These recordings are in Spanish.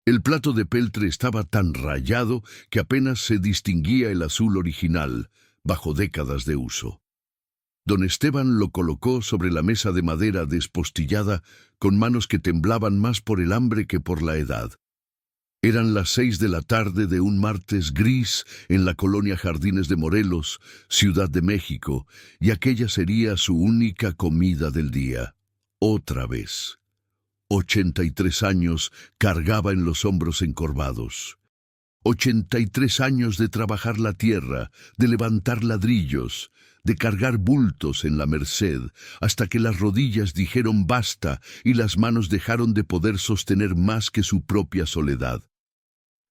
El plato de peltre estaba tan rayado que apenas se distinguía el azul original, bajo décadas de uso. Don Esteban lo colocó sobre la mesa de madera despostillada, con manos que temblaban más por el hambre que por la edad. Eran las 6 de la tarde de un martes gris en la colonia Jardines de Morelos, Ciudad de México, y aquella sería su única comida del día. Otra vez. 83 años cargaba en los hombros encorvados. 83 años de trabajar la tierra, de levantar ladrillos, de cargar bultos en la Merced, hasta que las rodillas dijeron basta y las manos dejaron de poder sostener más que su propia soledad.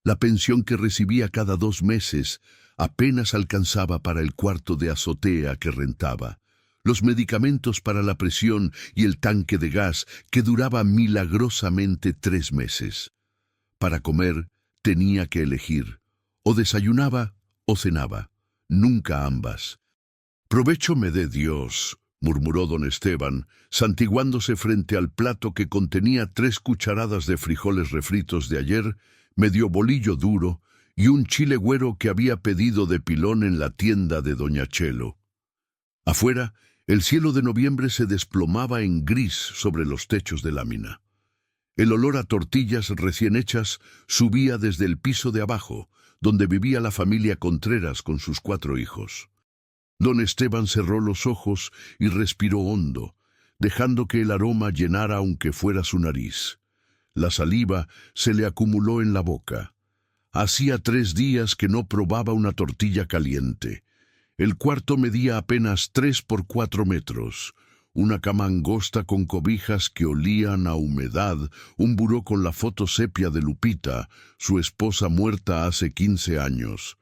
La pensión que recibía cada 2 meses apenas alcanzaba para el cuarto de azotea que rentaba, los medicamentos para la presión y el tanque de gas que duraba milagrosamente 3 meses. Para comer tenía que elegir, o desayunaba o cenaba, nunca ambas. «Provecho me dé Dios», murmuró don Esteban, santiguándose frente al plato que contenía 3 cucharadas de frijoles refritos de ayer, medio bolillo duro y un chile güero que había pedido de pilón en la tienda de doña Chelo. Afuera, el cielo de noviembre se desplomaba en gris sobre los techos de lámina. El olor a tortillas recién hechas subía desde el piso de abajo, donde vivía la familia Contreras con sus 4 hijos. Don Esteban cerró los ojos y respiró hondo, dejando que el aroma llenara aunque fuera su nariz. La saliva se le acumuló en la boca. Hacía 3 días que no probaba una tortilla caliente. El cuarto medía apenas 3 por 4 metros. Una cama angosta con cobijas que olían a humedad, un buró con la foto sepia de Lupita, su esposa muerta hace 15 años.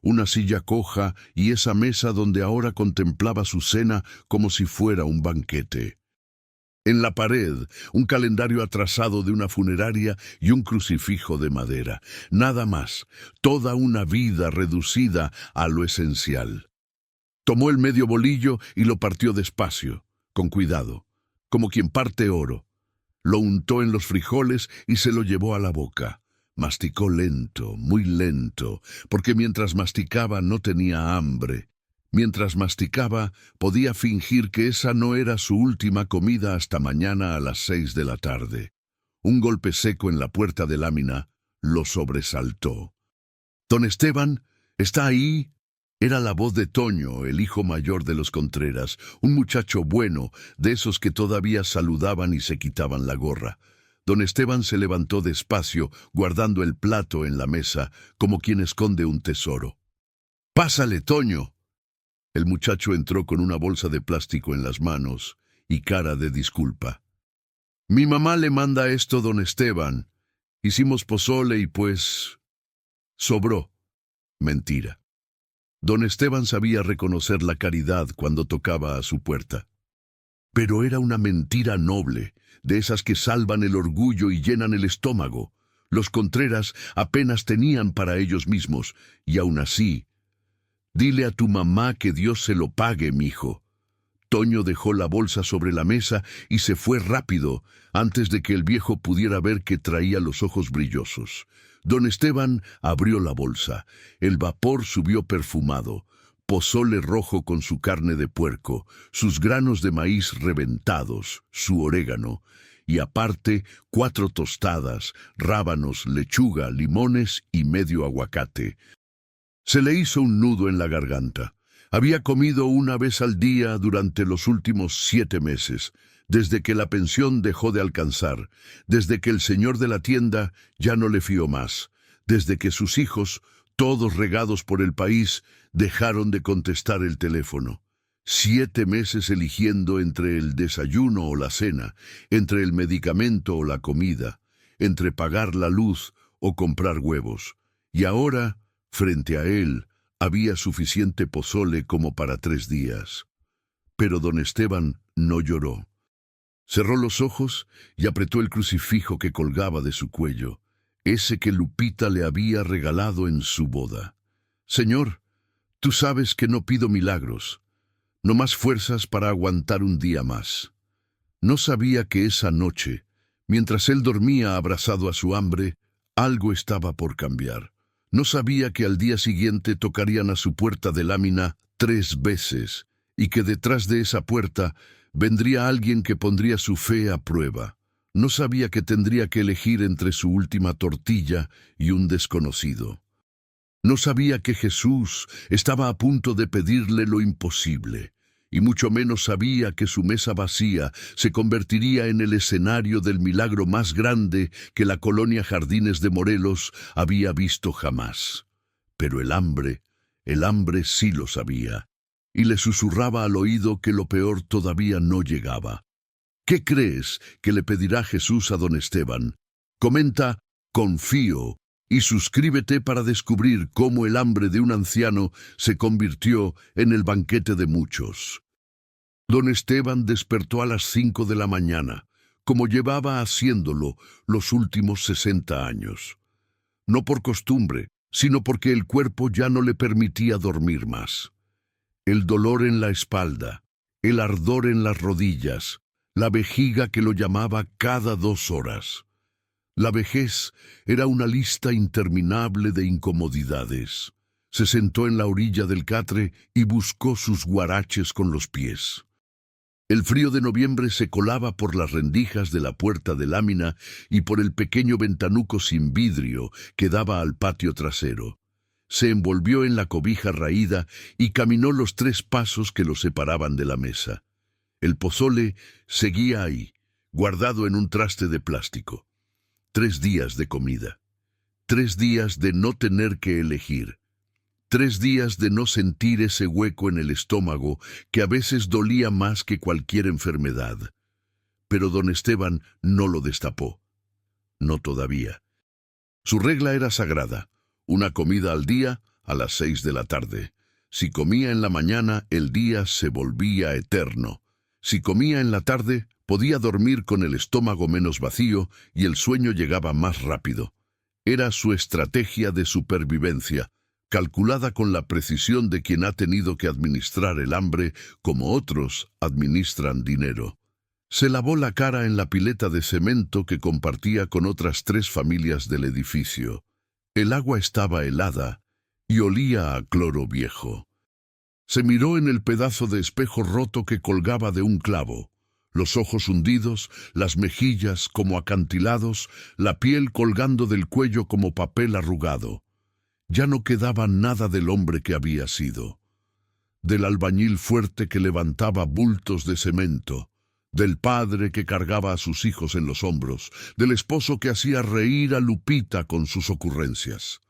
Una silla coja y esa mesa donde ahora contemplaba su cena como si fuera un banquete. En la pared, un calendario atrasado de una funeraria y un crucifijo de madera. Nada más, toda una vida reducida a lo esencial. Tomó el medio bolillo y lo partió despacio, con cuidado, como quien parte oro. Lo untó en los frijoles y se lo llevó a la boca. Masticó lento, muy lento, porque mientras masticaba no tenía hambre. Mientras masticaba, podía fingir que esa no era su última comida hasta mañana a las 6 de la tarde. Un golpe seco en la puerta de lámina lo sobresaltó. «Don Esteban, ¿está ahí?» Era la voz de Toño, el hijo mayor de los Contreras, un muchacho bueno, de esos que todavía saludaban y se quitaban la gorra. Don Esteban se levantó despacio, guardando el plato en la mesa, como quien esconde un tesoro. «Pásale, Toño». El muchacho entró con una bolsa de plástico en las manos y cara de disculpa. «Mi mamá le manda esto, don Esteban. Hicimos pozole y pues... sobró». Mentira. Don Esteban sabía reconocer la caridad cuando tocaba a su puerta. Pero era una mentira noble, de esas que salvan el orgullo y llenan el estómago. Los Contreras apenas tenían para ellos mismos, y aún así... «Dile a tu mamá que Dios se lo pague, mijo». Toño dejó la bolsa sobre la mesa y se fue rápido, antes de que el viejo pudiera ver que traía los ojos brillosos. Don Esteban abrió la bolsa. El vapor subió perfumado. Pozole rojo con su carne de puerco, sus granos de maíz reventados, su orégano, y aparte 4 tostadas, rábanos, lechuga, limones y medio aguacate. Se le hizo un nudo en la garganta. Había comido una vez al día durante los últimos 7 meses, desde que la pensión dejó de alcanzar, desde que el señor de la tienda ya no le fió más, desde que sus hijos, todos regados por el país, dejaron de contestar el teléfono. 7 meses eligiendo entre el desayuno o la cena, entre el medicamento o la comida, entre pagar la luz o comprar huevos. Y ahora, frente a él, había suficiente pozole como para 3 días. Pero don Esteban no lloró. Cerró los ojos y apretó el crucifijo que colgaba de su cuello, ese que Lupita le había regalado en su boda. «Señor, tú sabes que no pido milagros, no más fuerzas para aguantar un día más». No sabía que esa noche, mientras él dormía abrazado a su hambre, Algo estaba por cambiar. No sabía que al día siguiente tocarían a su puerta de lámina 3 veces, y que detrás de esa puerta vendría alguien que pondría su fe a prueba. No sabía que tendría que elegir entre su última tortilla y un desconocido. No sabía que Jesús estaba a punto de pedirle lo imposible, y mucho menos sabía que su mesa vacía se convertiría en el escenario del milagro más grande que la colonia Jardines de Morelos había visto jamás. Pero el hambre sí lo sabía, y le susurraba al oído que lo peor todavía no llegaba. ¿Qué crees que le pedirá Jesús a don Esteban? Comenta "confío" y suscríbete para descubrir cómo el hambre de un anciano se convirtió en el banquete de muchos. Don Esteban despertó a las 5 de la mañana, como llevaba haciéndolo los últimos 60 años. No por costumbre, sino porque el cuerpo ya no le permitía dormir más. El dolor en la espalda, el ardor en las rodillas, la vejiga que lo llamaba cada 2 horas. La vejez era una lista interminable de incomodidades. Se sentó en la orilla del catre y buscó sus guaraches con los pies. El frío de noviembre se colaba por las rendijas de la puerta de lámina y por el pequeño ventanuco sin vidrio que daba al patio trasero. Se envolvió en la cobija raída y caminó los 3 pasos que lo separaban de la mesa. El pozole seguía ahí, guardado en un traste de plástico. 3 días de comida. 3 días de no tener que elegir. 3 días de no sentir ese hueco en el estómago que a veces dolía más que cualquier enfermedad. Pero don Esteban no lo destapó. No todavía. Su regla era sagrada: una comida al día a las 6 de la tarde. Si comía en la mañana, el día se volvía eterno. Si comía en la tarde, podía dormir con el estómago menos vacío y el sueño llegaba más rápido. Era su estrategia de supervivencia, calculada con la precisión de quien ha tenido que administrar el hambre como otros administran dinero. Se lavó la cara en la pileta de cemento que compartía con otras 3 familias del edificio. El agua estaba helada y olía a cloro viejo. Se miró en el pedazo de espejo roto que colgaba de un clavo. Los ojos hundidos, las mejillas como acantilados, la piel colgando del cuello como papel arrugado. Ya no quedaba nada del hombre que había sido. Del albañil fuerte que levantaba bultos de cemento, del padre que cargaba a sus hijos en los hombros, del esposo que hacía reír a Lupita con sus ocurrencias.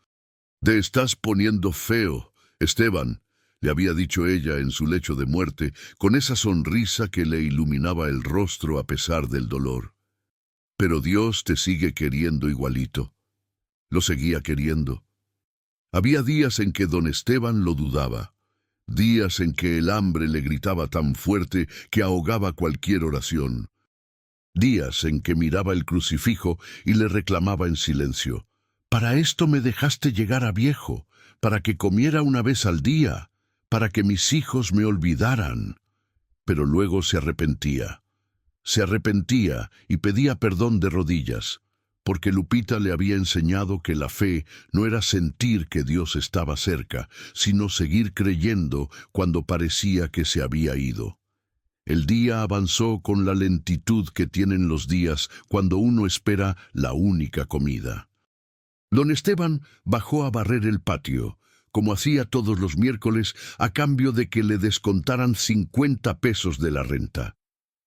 «Te estás poniendo feo, Esteban», le había dicho ella en su lecho de muerte, con esa sonrisa que le iluminaba el rostro a pesar del dolor. «Pero Dios te sigue queriendo igualito». Lo seguía queriendo. Había días en que don Esteban lo dudaba, días en que el hambre le gritaba tan fuerte que ahogaba cualquier oración, días en que miraba el crucifijo y le reclamaba en silencio: «Para esto me dejaste llegar a viejo, para que comiera una vez al día, para que mis hijos me olvidaran». Pero luego se arrepentía y pedía perdón de rodillas, porque Lupita le había enseñado que la fe no era sentir que Dios estaba cerca, sino seguir creyendo cuando parecía que se había ido. El día avanzó con la lentitud que tienen los días cuando uno espera la única comida. Don Esteban bajó a barrer el patio, como hacía todos los miércoles, a cambio de que le descontaran 50 pesos de la renta.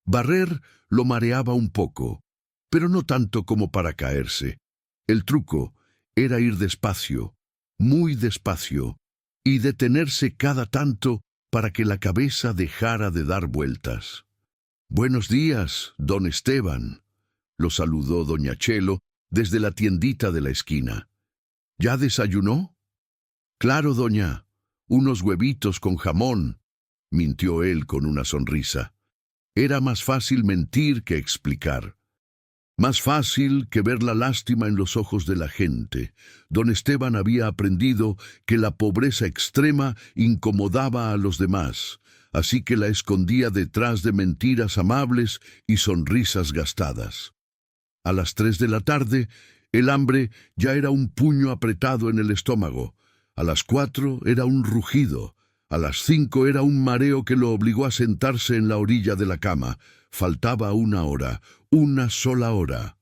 Barrer lo mareaba un poco, pero no tanto como para caerse. El truco era ir despacio, muy despacio, y detenerse cada tanto para que la cabeza dejara de dar vueltas. «Buenos días, don Esteban», lo saludó doña Chelo desde la tiendita de la esquina. «¿Ya desayunó?» «Claro, doña, unos huevitos con jamón», mintió él con una sonrisa. Era más fácil mentir que explicar. Más fácil que ver la lástima en los ojos de la gente. Don Esteban había aprendido que la pobreza extrema incomodaba a los demás, así que la escondía detrás de mentiras amables y sonrisas gastadas. A las 3 de la tarde, El hambre ya era un puño apretado en el estómago. A las 4 era un rugido. A las 5 era un mareo que lo obligó a sentarse en la orilla de la cama. Faltaba 1 hora, una sola hora.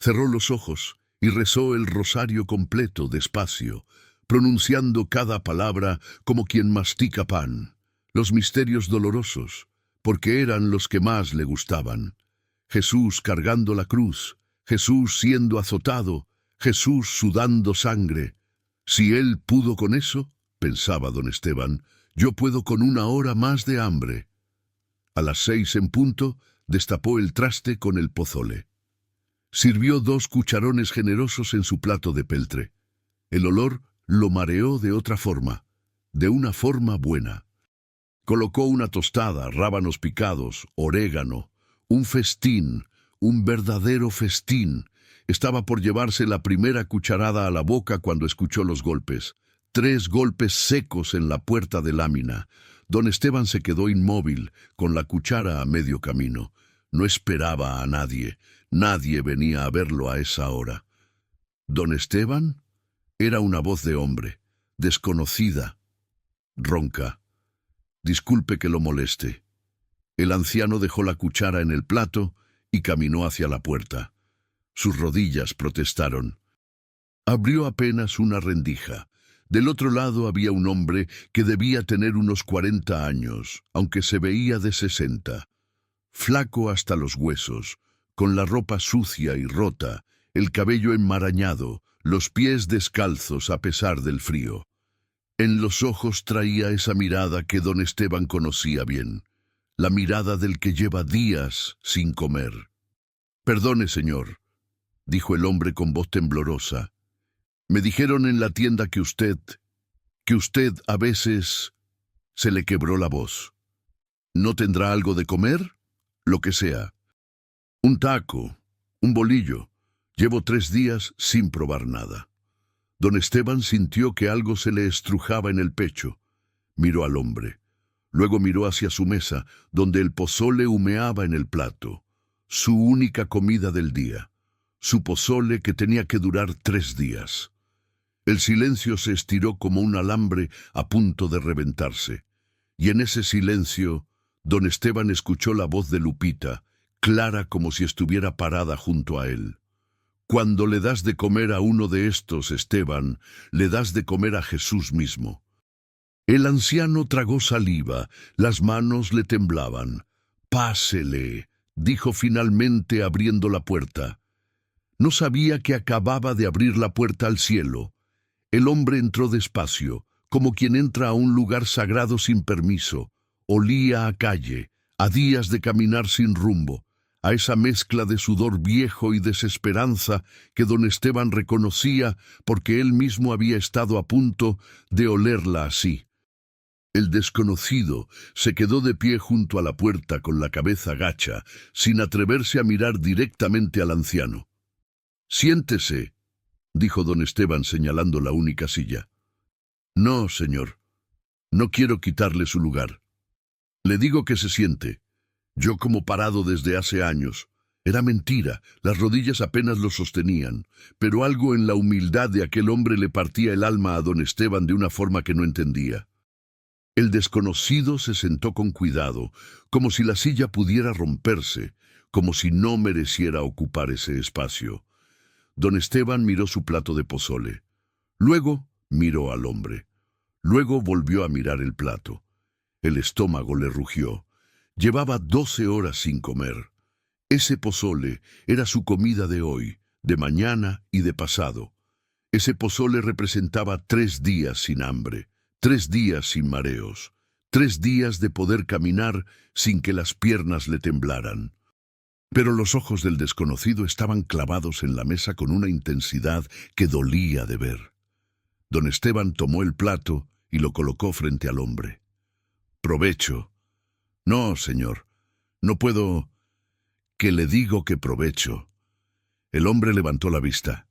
Cerró los ojos y rezó el rosario completo despacio, pronunciando cada palabra como quien mastica pan. Los misterios dolorosos, porque eran los que más le gustaban. Jesús cargando la cruz, Jesús siendo azotado, Jesús sudando sangre. Si él pudo con eso, pensaba don Esteban, yo puedo con 1 hora más de hambre. A las 6 en punto, destapó el traste con el pozole. Sirvió 2 cucharones generosos en su plato de peltre. El olor lo mareó de otra forma, de una forma buena. Colocó una tostada, rábanos picados, orégano, un festín, un verdadero festín. Estaba por llevarse la primera cucharada a la boca cuando escuchó los golpes. 3 golpes secos en la puerta de lámina. Don Esteban se quedó inmóvil, con la cuchara a medio camino. No esperaba a nadie. Nadie venía a verlo a esa hora. ¿Don Esteban? Era una voz de hombre, desconocida, ronca. Disculpe que lo moleste. El anciano dejó la cuchara en el plato y caminó hacia la puerta. Sus rodillas protestaron. Abrió apenas una rendija. Del otro lado había un hombre que debía tener unos 40 años, aunque se veía de 60. Flaco hasta los huesos, con la ropa sucia y rota, el cabello enmarañado, los pies descalzos a pesar del frío. En los ojos traía esa mirada que don Esteban conocía bien, la mirada del que lleva días sin comer. «Perdone, señor», dijo el hombre con voz temblorosa. «Me dijeron en la tienda que usted a veces...» Se le quebró la voz. «¿No tendrá algo de comer? Lo que sea. Un taco, un bolillo. Llevo 3 días sin probar nada». Don Esteban sintió que algo se le estrujaba en el pecho. Miró al hombre. Luego miró hacia su mesa, donde el pozole humeaba en el plato. Su única comida del día. Su pozole que tenía que durar 3 días. El silencio se estiró como un alambre a punto de reventarse. Y en ese silencio, don Esteban escuchó la voz de Lupita, clara como si estuviera parada junto a él. «Cuando le das de comer a uno de estos, Esteban, le das de comer a Jesús mismo». El anciano tragó saliva, las manos le temblaban. «Pásele», dijo finalmente abriendo la puerta. No sabía que acababa de abrir la puerta al cielo. El hombre entró despacio, como quien entra a un lugar sagrado sin permiso. Olía a calle, a días de caminar sin rumbo, a esa mezcla de sudor viejo y desesperanza que don Esteban reconocía porque él mismo había estado a punto de olerla así. El desconocido se quedó de pie junto a la puerta con la cabeza gacha, sin atreverse a mirar directamente al anciano. «Siéntese», dijo don Esteban señalando la única silla. «No, señor. No quiero quitarle su lugar. Le digo que se siente. Yo como parado desde hace años. Era mentira, las rodillas apenas lo sostenían, pero algo en la humildad de aquel hombre le partía el alma a don Esteban de una forma que no entendía. El desconocido se sentó con cuidado, como si la silla pudiera romperse, como si no mereciera ocupar ese espacio. Don Esteban miró su plato de pozole. Luego miró al hombre. Luego volvió a mirar el plato. El estómago le rugió. Llevaba 12 horas sin comer. Ese pozole era su comida de hoy, de mañana y de pasado. Ese pozole representaba 3 días sin hambre, 3 días sin mareos, 3 días de poder caminar sin que las piernas le temblaran. Pero los ojos del desconocido estaban clavados en la mesa con una intensidad que dolía de ver. Don Esteban tomó el plato y lo colocó frente al hombre. «Provecho». «No, señor, no puedo...» «Que le digo que provecho». El hombre levantó la vista.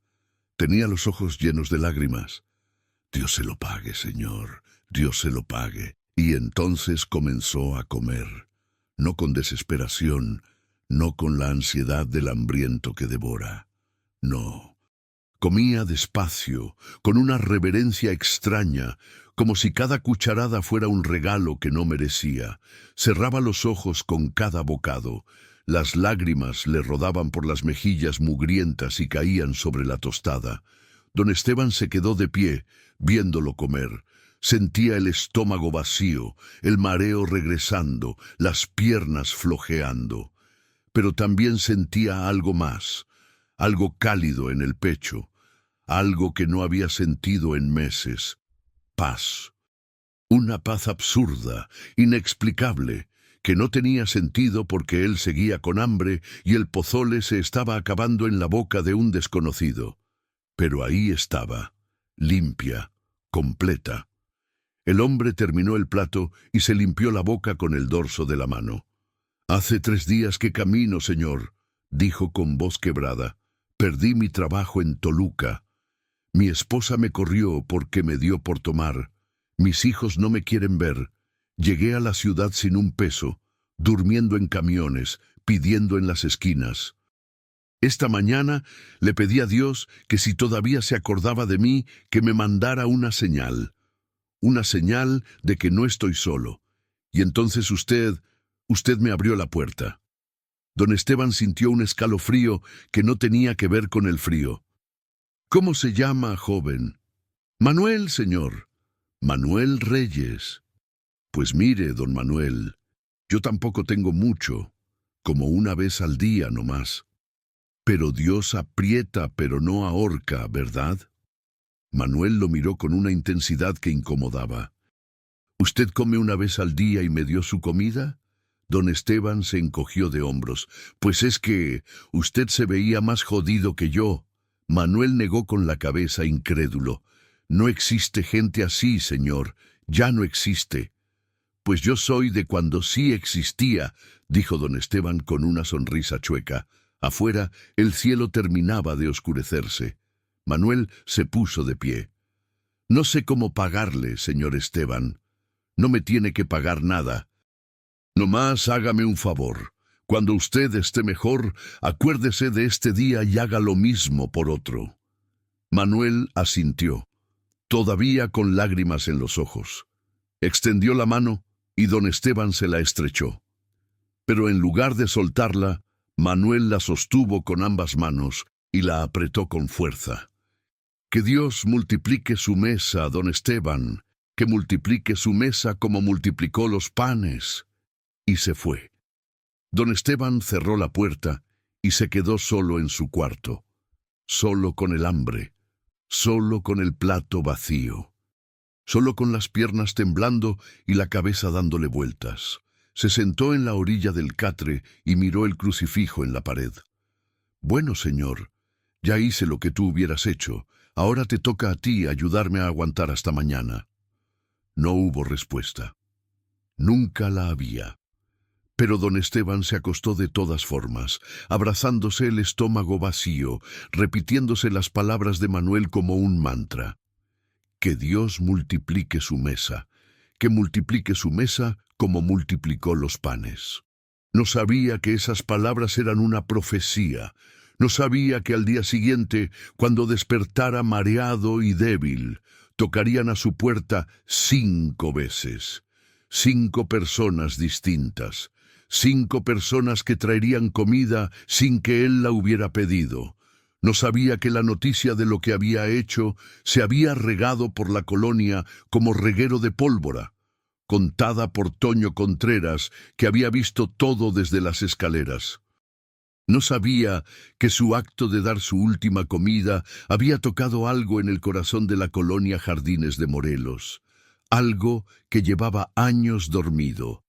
Tenía los ojos llenos de lágrimas. «Dios se lo pague, señor, Dios se lo pague». Y entonces comenzó a comer, no con desesperación, no con la ansiedad del hambriento que devora. No, Comía despacio, con una reverencia extraña, como si cada cucharada fuera un regalo que no merecía. Cerraba los ojos con cada bocado. Las lágrimas le rodaban por las mejillas mugrientas y caían sobre la tostada. Don Esteban se quedó de pie, viéndolo comer. Sentía el estómago vacío, el mareo regresando, las piernas flojeando. Pero también sentía algo más, algo cálido en el pecho, algo que no había sentido en meses. Paz. Una paz absurda, inexplicable, que no tenía sentido porque él seguía con hambre y el pozole se estaba acabando en la boca de un desconocido. Pero ahí estaba, limpia, completa. El hombre terminó el plato y se limpió la boca con el dorso de la mano. «Hace 3 días que camino, señor», dijo con voz quebrada. «Perdí mi trabajo en Toluca. Mi esposa me corrió porque me dio por tomar. Mis hijos no me quieren ver. Llegué a la ciudad sin un peso, durmiendo en camiones, pidiendo en las esquinas. Esta mañana le pedí a Dios que si todavía se acordaba de mí, que me mandara una señal de que no estoy solo. Y entonces usted me abrió la puerta». Don Esteban sintió un escalofrío que no tenía que ver con el frío. «¿Cómo se llama, joven?» «Manuel, señor. Manuel Reyes». «Pues mire, don Manuel, yo tampoco tengo mucho, como una vez al día nomás. Pero Dios aprieta, pero no ahorca, ¿verdad?» Manuel lo miró con una intensidad que incomodaba. «¿Usted come una vez al día y me dio su comida?» Don Esteban se encogió de hombros. «Pues es que usted se veía más jodido que yo». Manuel negó con la cabeza, incrédulo. «No existe gente así, señor. Ya no existe». «Pues yo soy de cuando sí existía», dijo don Esteban con una sonrisa chueca. Afuera, el cielo terminaba de oscurecerse. Manuel se puso de pie. «No sé cómo pagarle, señor Esteban. No me tiene que pagar nada. Nomás hágame un favor. Cuando usted esté mejor, acuérdese de este día y haga lo mismo por otro». Manuel asintió, todavía con lágrimas en los ojos. Extendió la mano y don Esteban se la estrechó. Pero en lugar de soltarla, Manuel la sostuvo con ambas manos y la apretó con fuerza. «Que Dios multiplique su mesa, don Esteban, que multiplique su mesa como multiplicó los panes». Y se fue. Don Esteban cerró la puerta y se quedó solo en su cuarto, solo con el hambre, solo con el plato vacío, solo con las piernas temblando y la cabeza dándole vueltas. Se sentó en la orilla del catre y miró el crucifijo en la pared. «Bueno, señor, ya hice lo que tú hubieras hecho. Ahora te toca a ti ayudarme a aguantar hasta mañana». No hubo respuesta. Nunca la había. Pero don Esteban se acostó de todas formas, abrazándose el estómago vacío, repitiéndose las palabras de Manuel como un mantra. Que Dios multiplique su mesa, que multiplique su mesa como multiplicó los panes. No sabía que esas palabras eran una profecía. No sabía que al día siguiente, cuando despertara mareado y débil, tocarían a su puerta 5 veces. 5 personas distintas. 5 personas que traerían comida sin que él la hubiera pedido. No sabía que la noticia de lo que había hecho se había regado por la colonia como reguero de pólvora, contada por Toño Contreras, que había visto todo desde las escaleras. No sabía que su acto de dar su última comida había tocado algo en el corazón de la colonia Jardines de Morelos, algo que llevaba años dormido.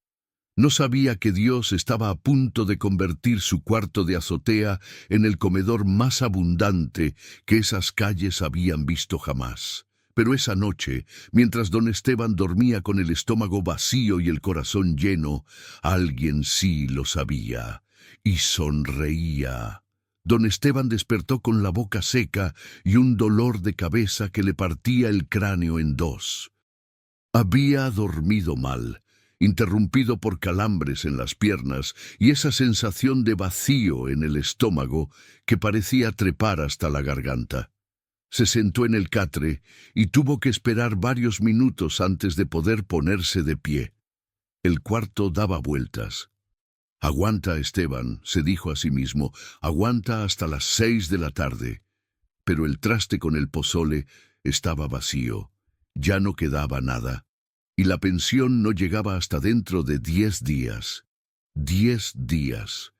No sabía que Dios estaba a punto de convertir su cuarto de azotea en el comedor más abundante que esas calles habían visto jamás. Pero esa noche, mientras don Esteban dormía con el estómago vacío y el corazón lleno, alguien sí lo sabía y sonreía. Don Esteban despertó con la boca seca y un dolor de cabeza que le partía el cráneo en 2. Había dormido mal, interrumpido por calambres en las piernas y esa sensación de vacío en el estómago que parecía trepar hasta la garganta. Se sentó en el catre y tuvo que esperar varios minutos antes de poder ponerse de pie. El cuarto daba vueltas. «Aguanta, Esteban», se dijo a sí mismo, «aguanta hasta las 6 de la tarde». Pero el traste con el pozole estaba vacío. Ya no quedaba nada. Y la pensión no llegaba hasta dentro de 10 días. 10 días.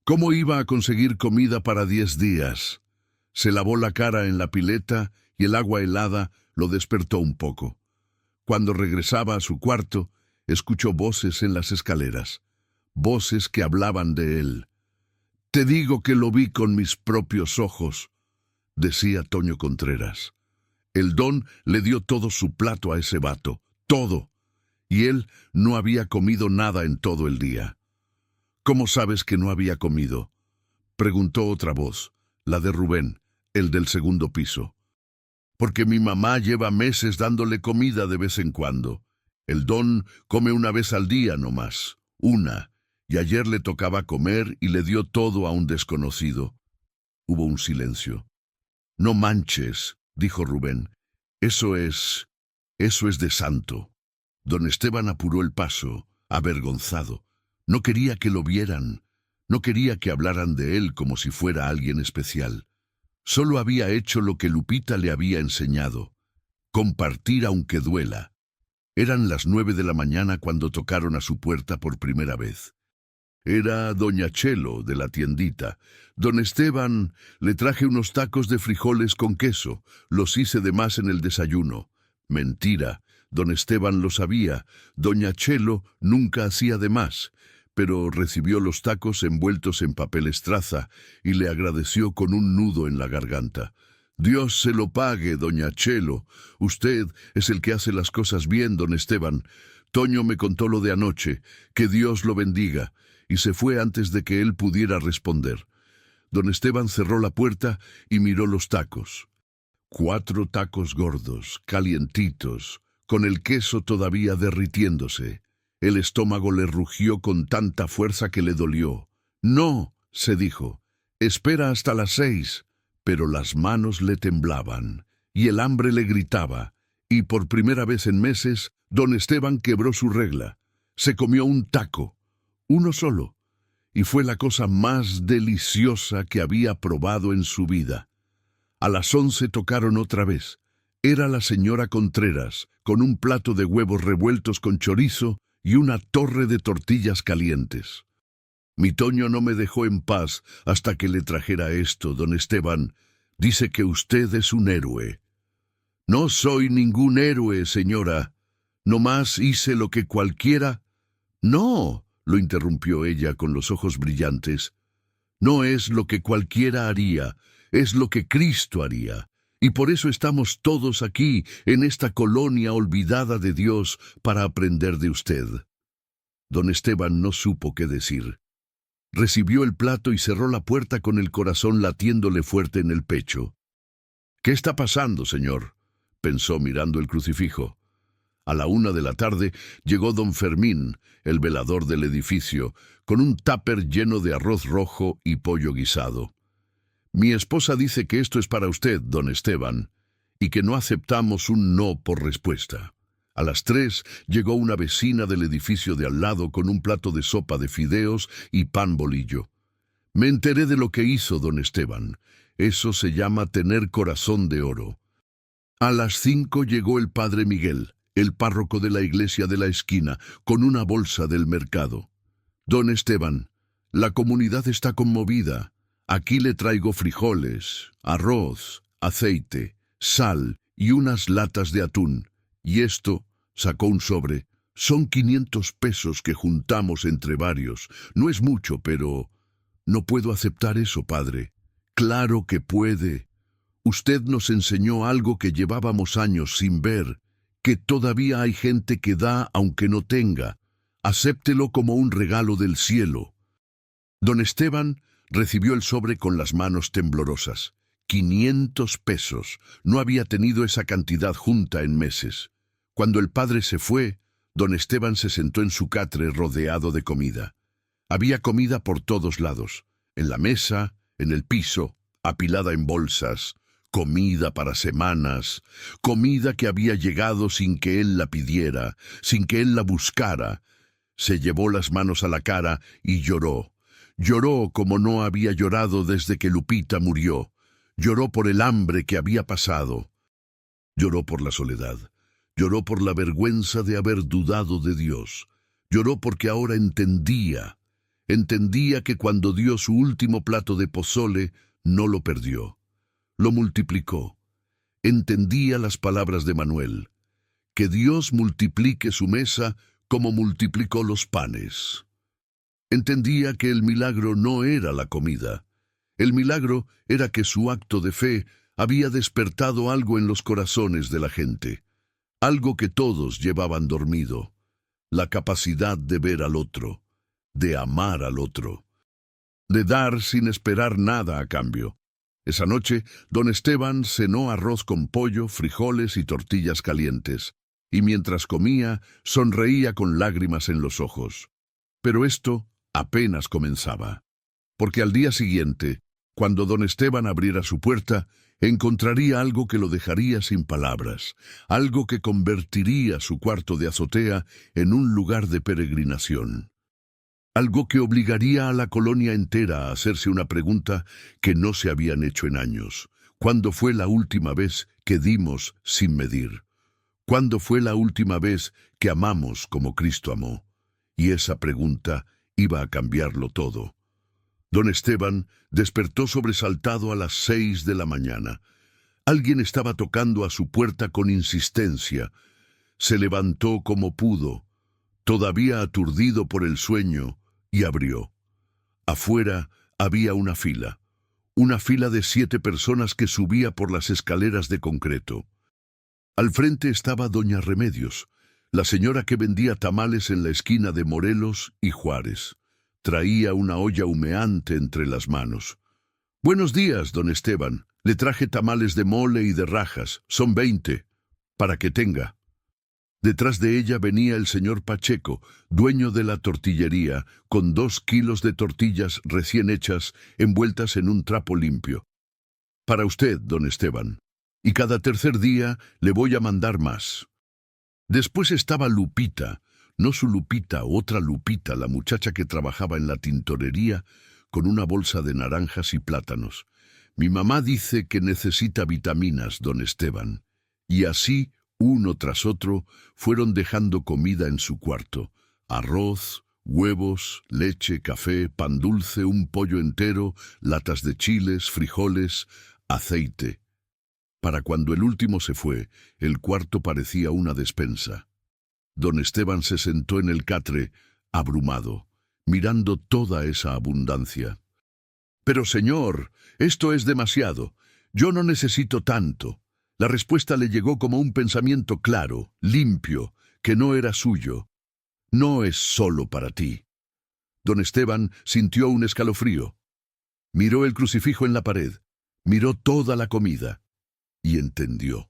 ¿Cómo iba a conseguir comida para 10 días? Se lavó la cara en la pileta y el agua helada lo despertó un poco. Cuando regresaba a su cuarto, escuchó voces en las escaleras. Voces que hablaban de él. «Te digo que lo vi con mis propios ojos», decía Toño Contreras. El don le dio todo su plato a ese vato, todo. Y él no había comido nada en todo el día. «¿Cómo sabes que no había comido?», preguntó otra voz, la de Rubén, el del segundo piso. «Porque mi mamá lleva meses dándole comida de vez en cuando. El don come una vez al día nomás, una, y ayer le tocaba comer y le dio todo a un desconocido». Hubo un silencio. «No manches», dijo Rubén, Eso es de santo». Don Esteban apuró el paso, avergonzado. No quería que lo vieran, no quería que hablaran de él como si fuera alguien especial. Solo había hecho lo que Lupita le había enseñado: compartir aunque duela. Eran las 9 de la mañana cuando tocaron a su puerta por primera vez. Era doña Chelo, de la tiendita. «Don Esteban, le traje unos tacos de frijoles con queso. Los hice de más en el desayuno». Mentira. Don Esteban lo sabía. Doña Chelo nunca hacía de más, pero recibió los tacos envueltos en papel estraza y le agradeció con un nudo en la garganta. «Dios se lo pague, doña Chelo. Usted es el que hace las cosas bien, don Esteban. Toño me contó lo de anoche. Que Dios lo bendiga». Y se fue antes de que él pudiera responder. Don Esteban cerró la puerta y miró los tacos. 4 tacos gordos, calientitos, con el queso todavía derritiéndose. El estómago le rugió con tanta fuerza que le dolió. «No», se dijo, «espera hasta las 6». Pero las manos le temblaban y el hambre le gritaba. Y por primera vez en meses, don Esteban quebró su regla. Se comió un taco. Uno solo, y fue la cosa más deliciosa que había probado en su vida. A las 11 tocaron otra vez. Era la señora Contreras, con un plato de huevos revueltos con chorizo y una torre de tortillas calientes. «Mi Toño no me dejó en paz hasta que le trajera esto, don Esteban. Dice que usted es un héroe». «No soy ningún héroe, señora. Nomás hice lo que cualquiera». «No», lo interrumpió ella con los ojos brillantes. «No es lo que cualquiera haría, es lo que Cristo haría. Y por eso estamos todos aquí, en esta colonia olvidada de Dios, para aprender de usted». Don Esteban no supo qué decir. Recibió el plato y cerró la puerta con el corazón latiéndole fuerte en el pecho. «¿Qué está pasando, señor?», pensó mirando el crucifijo. A la 1 de la tarde llegó don Fermín, el velador del edificio, con un tupper lleno de arroz rojo y pollo guisado. «Mi esposa dice que esto es para usted, don Esteban, y que no aceptamos un no por respuesta». A las 3 llegó una vecina del edificio de al lado con un plato de sopa de fideos y pan bolillo. «Me enteré de lo que hizo don Esteban. Eso se llama tener corazón de oro». A las 5 llegó el padre Miguel, el párroco de la iglesia de la esquina, con una bolsa del mercado. «Don Esteban, la comunidad está conmovida. Aquí le traigo frijoles, arroz, aceite, sal y unas latas de atún. Y esto», sacó un sobre, «son 500 pesos que juntamos entre varios. No es mucho, pero no puedo aceptar eso, padre». «Claro que puede. Usted nos enseñó algo que llevábamos años sin ver, que todavía hay gente que da aunque no tenga. Acéptelo como un regalo del cielo». Don Esteban recibió el sobre con las manos temblorosas. 500 pesos. No había tenido esa cantidad junta en meses. Cuando el padre se fue, don Esteban se sentó en su catre rodeado de comida. Había comida por todos lados, en la mesa, en el piso, apilada en bolsas, comida para semanas, comida que había llegado sin que él la pidiera, sin que él la buscara. Se llevó las manos a la cara y lloró. Lloró como no había llorado desde que Lupita murió. Lloró por el hambre que había pasado. Lloró por la soledad. Lloró por la vergüenza de haber dudado de Dios. Lloró porque ahora entendía. Entendía que cuando dio su último plato de pozole, no lo perdió. Lo multiplicó. Entendía las palabras de Manuel. Que Dios multiplique su mesa como multiplicó los panes. Entendía que el milagro no era la comida. El milagro era que su acto de fe había despertado algo en los corazones de la gente, algo que todos llevaban dormido, la capacidad de ver al otro, de amar al otro, de dar sin esperar nada a cambio. Esa noche, don Esteban cenó arroz con pollo, frijoles y tortillas calientes, y mientras comía, sonreía con lágrimas en los ojos. Pero esto apenas comenzaba, porque al día siguiente, cuando don Esteban abriera su puerta, encontraría algo que lo dejaría sin palabras, algo que convertiría su cuarto de azotea en un lugar de peregrinación. Algo que obligaría a la colonia entera a hacerse una pregunta que no se habían hecho en años. ¿Cuándo fue la última vez que dimos sin medir? ¿Cuándo fue la última vez que amamos como Cristo amó? Y esa pregunta iba a cambiarlo todo. Don Esteban despertó sobresaltado a las 6 de la mañana. Alguien estaba tocando a su puerta con insistencia. Se levantó como pudo, todavía aturdido por el sueño, y abrió. Afuera había una fila de 7 personas que subía por las escaleras de concreto. Al frente estaba doña Remedios, la señora que vendía tamales en la esquina de Morelos y Juárez. Traía una olla humeante entre las manos. «Buenos días, don Esteban. Le traje tamales de mole y de rajas. Son 20, para que tenga». Detrás de ella venía el señor Pacheco, dueño de la tortillería, con 2 kilos de tortillas recién hechas, envueltas en un trapo limpio. «Para usted, don Esteban. Y cada tercer día le voy a mandar más». Después estaba Lupita, no su Lupita, otra Lupita, la muchacha que trabajaba en la tintorería, con una bolsa de naranjas y plátanos. «Mi mamá dice que necesita vitaminas, don Esteban». Y así, uno tras otro, fueron dejando comida en su cuarto. Arroz, huevos, leche, café, pan dulce, un pollo entero, latas de chiles, frijoles, aceite. Para cuando el último se fue, el cuarto parecía una despensa. Don Esteban se sentó en el catre, abrumado, mirando toda esa abundancia. «Pero señor, esto es demasiado. Yo no necesito tanto». La respuesta le llegó como un pensamiento claro, limpio, que no era suyo. «No es solo para ti». Don Esteban sintió un escalofrío. Miró el crucifijo en la pared, miró toda la comida, y entendió.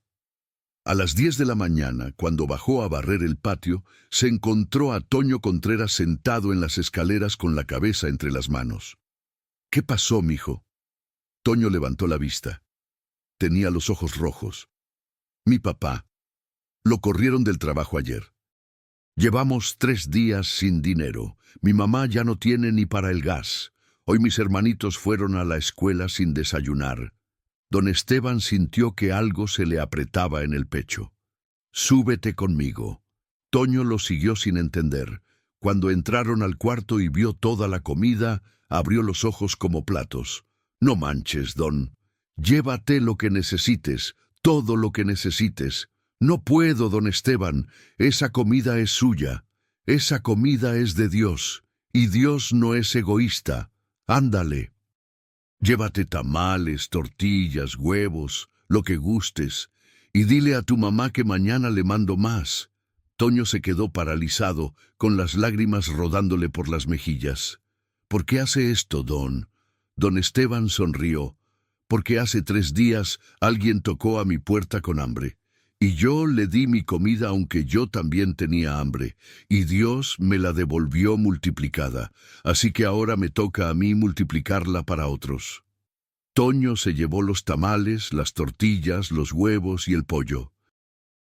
A las 10 de la mañana, cuando bajó a barrer el patio, se encontró a Toño Contreras sentado en las escaleras con la cabeza entre las manos. «¿Qué pasó, mijo?» Toño levantó la vista. Tenía los ojos rojos. «Mi papá. Lo corrieron del trabajo ayer. Llevamos 3 días sin dinero. Mi mamá ya no tiene ni para el gas. Hoy mis hermanitos fueron a la escuela sin desayunar». Don Esteban sintió que algo se le apretaba en el pecho. «Súbete conmigo». Toño lo siguió sin entender. Cuando entraron al cuarto y vio toda la comida, abrió los ojos como platos. «No manches, don. Llévate lo que necesites, todo lo que necesites». «No puedo, don Esteban. Esa comida es suya. Esa comida es de Dios. Y Dios no es egoísta. Ándale. Llévate tamales, tortillas, huevos, lo que gustes, y dile a tu mamá que mañana le mando más». Toño se quedó paralizado, con las lágrimas rodándole por las mejillas. «¿Por qué hace esto, don?» Don Esteban sonrió. «Porque hace 3 días alguien tocó a mi puerta con hambre. Y yo le di mi comida aunque yo también tenía hambre, y Dios me la devolvió multiplicada, así que ahora me toca a mí multiplicarla para otros». Toño se llevó los tamales, las tortillas, los huevos y el pollo.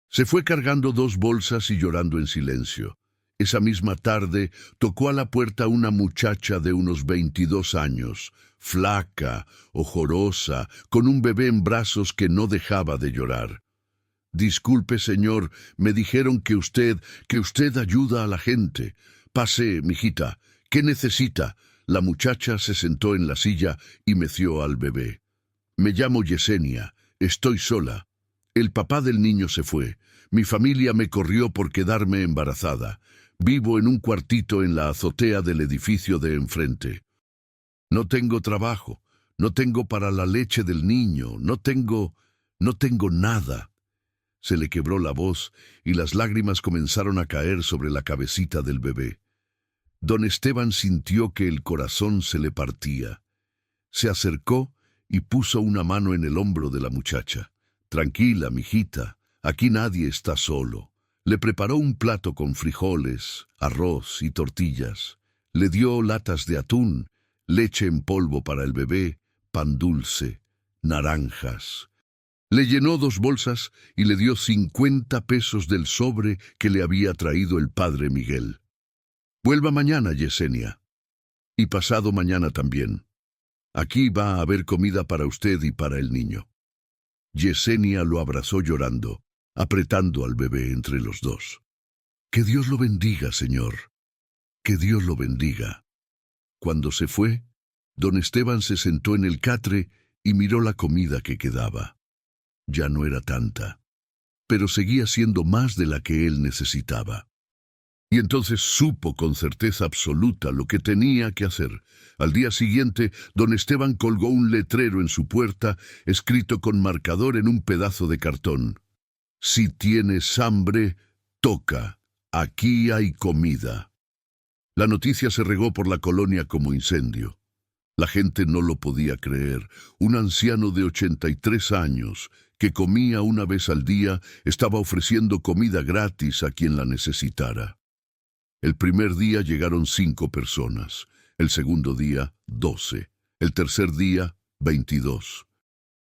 Se fue cargando 2 bolsas y llorando en silencio. Esa misma tarde tocó a la puerta una muchacha de unos 22 años, flaca, ojorosa, con un bebé en brazos que no dejaba de llorar. «Disculpe, señor, me dijeron que usted ayuda a la gente. Pase, mijita, ¿qué necesita?». La muchacha se sentó en la silla y meció al bebé. «Me llamo Yesenia, estoy sola. El papá del niño se fue. Mi familia me corrió por quedarme embarazada. Vivo en un cuartito en la azotea del edificio de enfrente. No tengo trabajo, no tengo para la leche del niño, no tengo nada». Se le quebró la voz y las lágrimas comenzaron a caer sobre la cabecita del bebé. Don Esteban sintió que el corazón se le partía. Se acercó y puso una mano en el hombro de la muchacha. «Tranquila, mijita, aquí nadie está solo». Le preparó un plato con frijoles, arroz y tortillas. Le dio latas de atún, leche en polvo para el bebé, pan dulce, naranjas. Le llenó 2 bolsas y le dio 50 pesos del sobre que le había traído el padre Miguel. «Vuelva mañana, Yesenia. Y pasado mañana también. Aquí va a haber comida para usted y para el niño». Yesenia lo abrazó llorando, apretando al bebé entre los dos. «Que Dios lo bendiga, señor. Que Dios lo bendiga». Cuando se fue, don Esteban se sentó en el catre y miró la comida que quedaba. Ya no era tanta, pero seguía siendo más de la que él necesitaba. Y entonces supo con certeza absoluta lo que tenía que hacer. Al día siguiente, don Esteban colgó un letrero en su puerta, escrito con marcador en un pedazo de cartón: «Si tienes hambre, toca. Aquí hay comida». La noticia se regó por la colonia como incendio. La gente no lo podía creer. Un anciano de 83 años, que comía una vez al día, estaba ofreciendo comida gratis a quien la necesitara. El primer día llegaron 5 personas, el segundo día 12, el tercer día 22.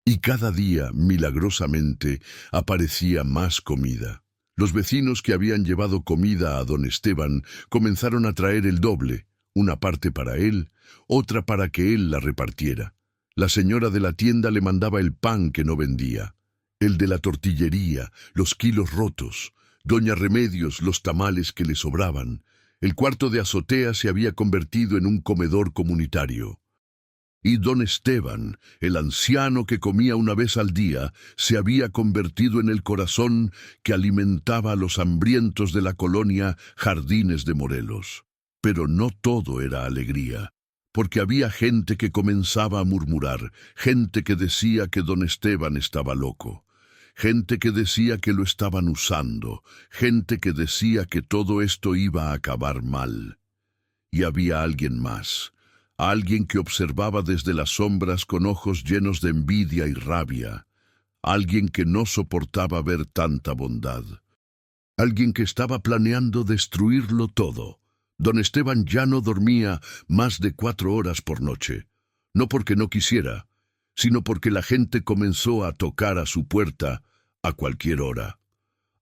Y cada día, milagrosamente, aparecía más comida. Los vecinos que habían llevado comida a don Esteban comenzaron a traer el doble, una parte para él, otra para que él la repartiera. La señora de la tienda le mandaba el pan que no vendía, el de la tortillería, los kilos rotos, doña Remedios los tamales que le sobraban. El cuarto de azotea se había convertido en un comedor comunitario. Y don Esteban, el anciano que comía una vez al día, se había convertido en el corazón que alimentaba a los hambrientos de la colonia Jardines de Morelos. Pero no todo era alegría, porque había gente que comenzaba a murmurar, gente que decía que don Esteban estaba loco, gente que decía que lo estaban usando, gente que decía que todo esto iba a acabar mal. Y había alguien más, alguien que observaba desde las sombras con ojos llenos de envidia y rabia, alguien que no soportaba ver tanta bondad, alguien que estaba planeando destruirlo todo. Don Esteban ya no dormía más de 4 horas por noche, no porque no quisiera, sino porque la gente comenzó a tocar a su puerta a cualquier hora.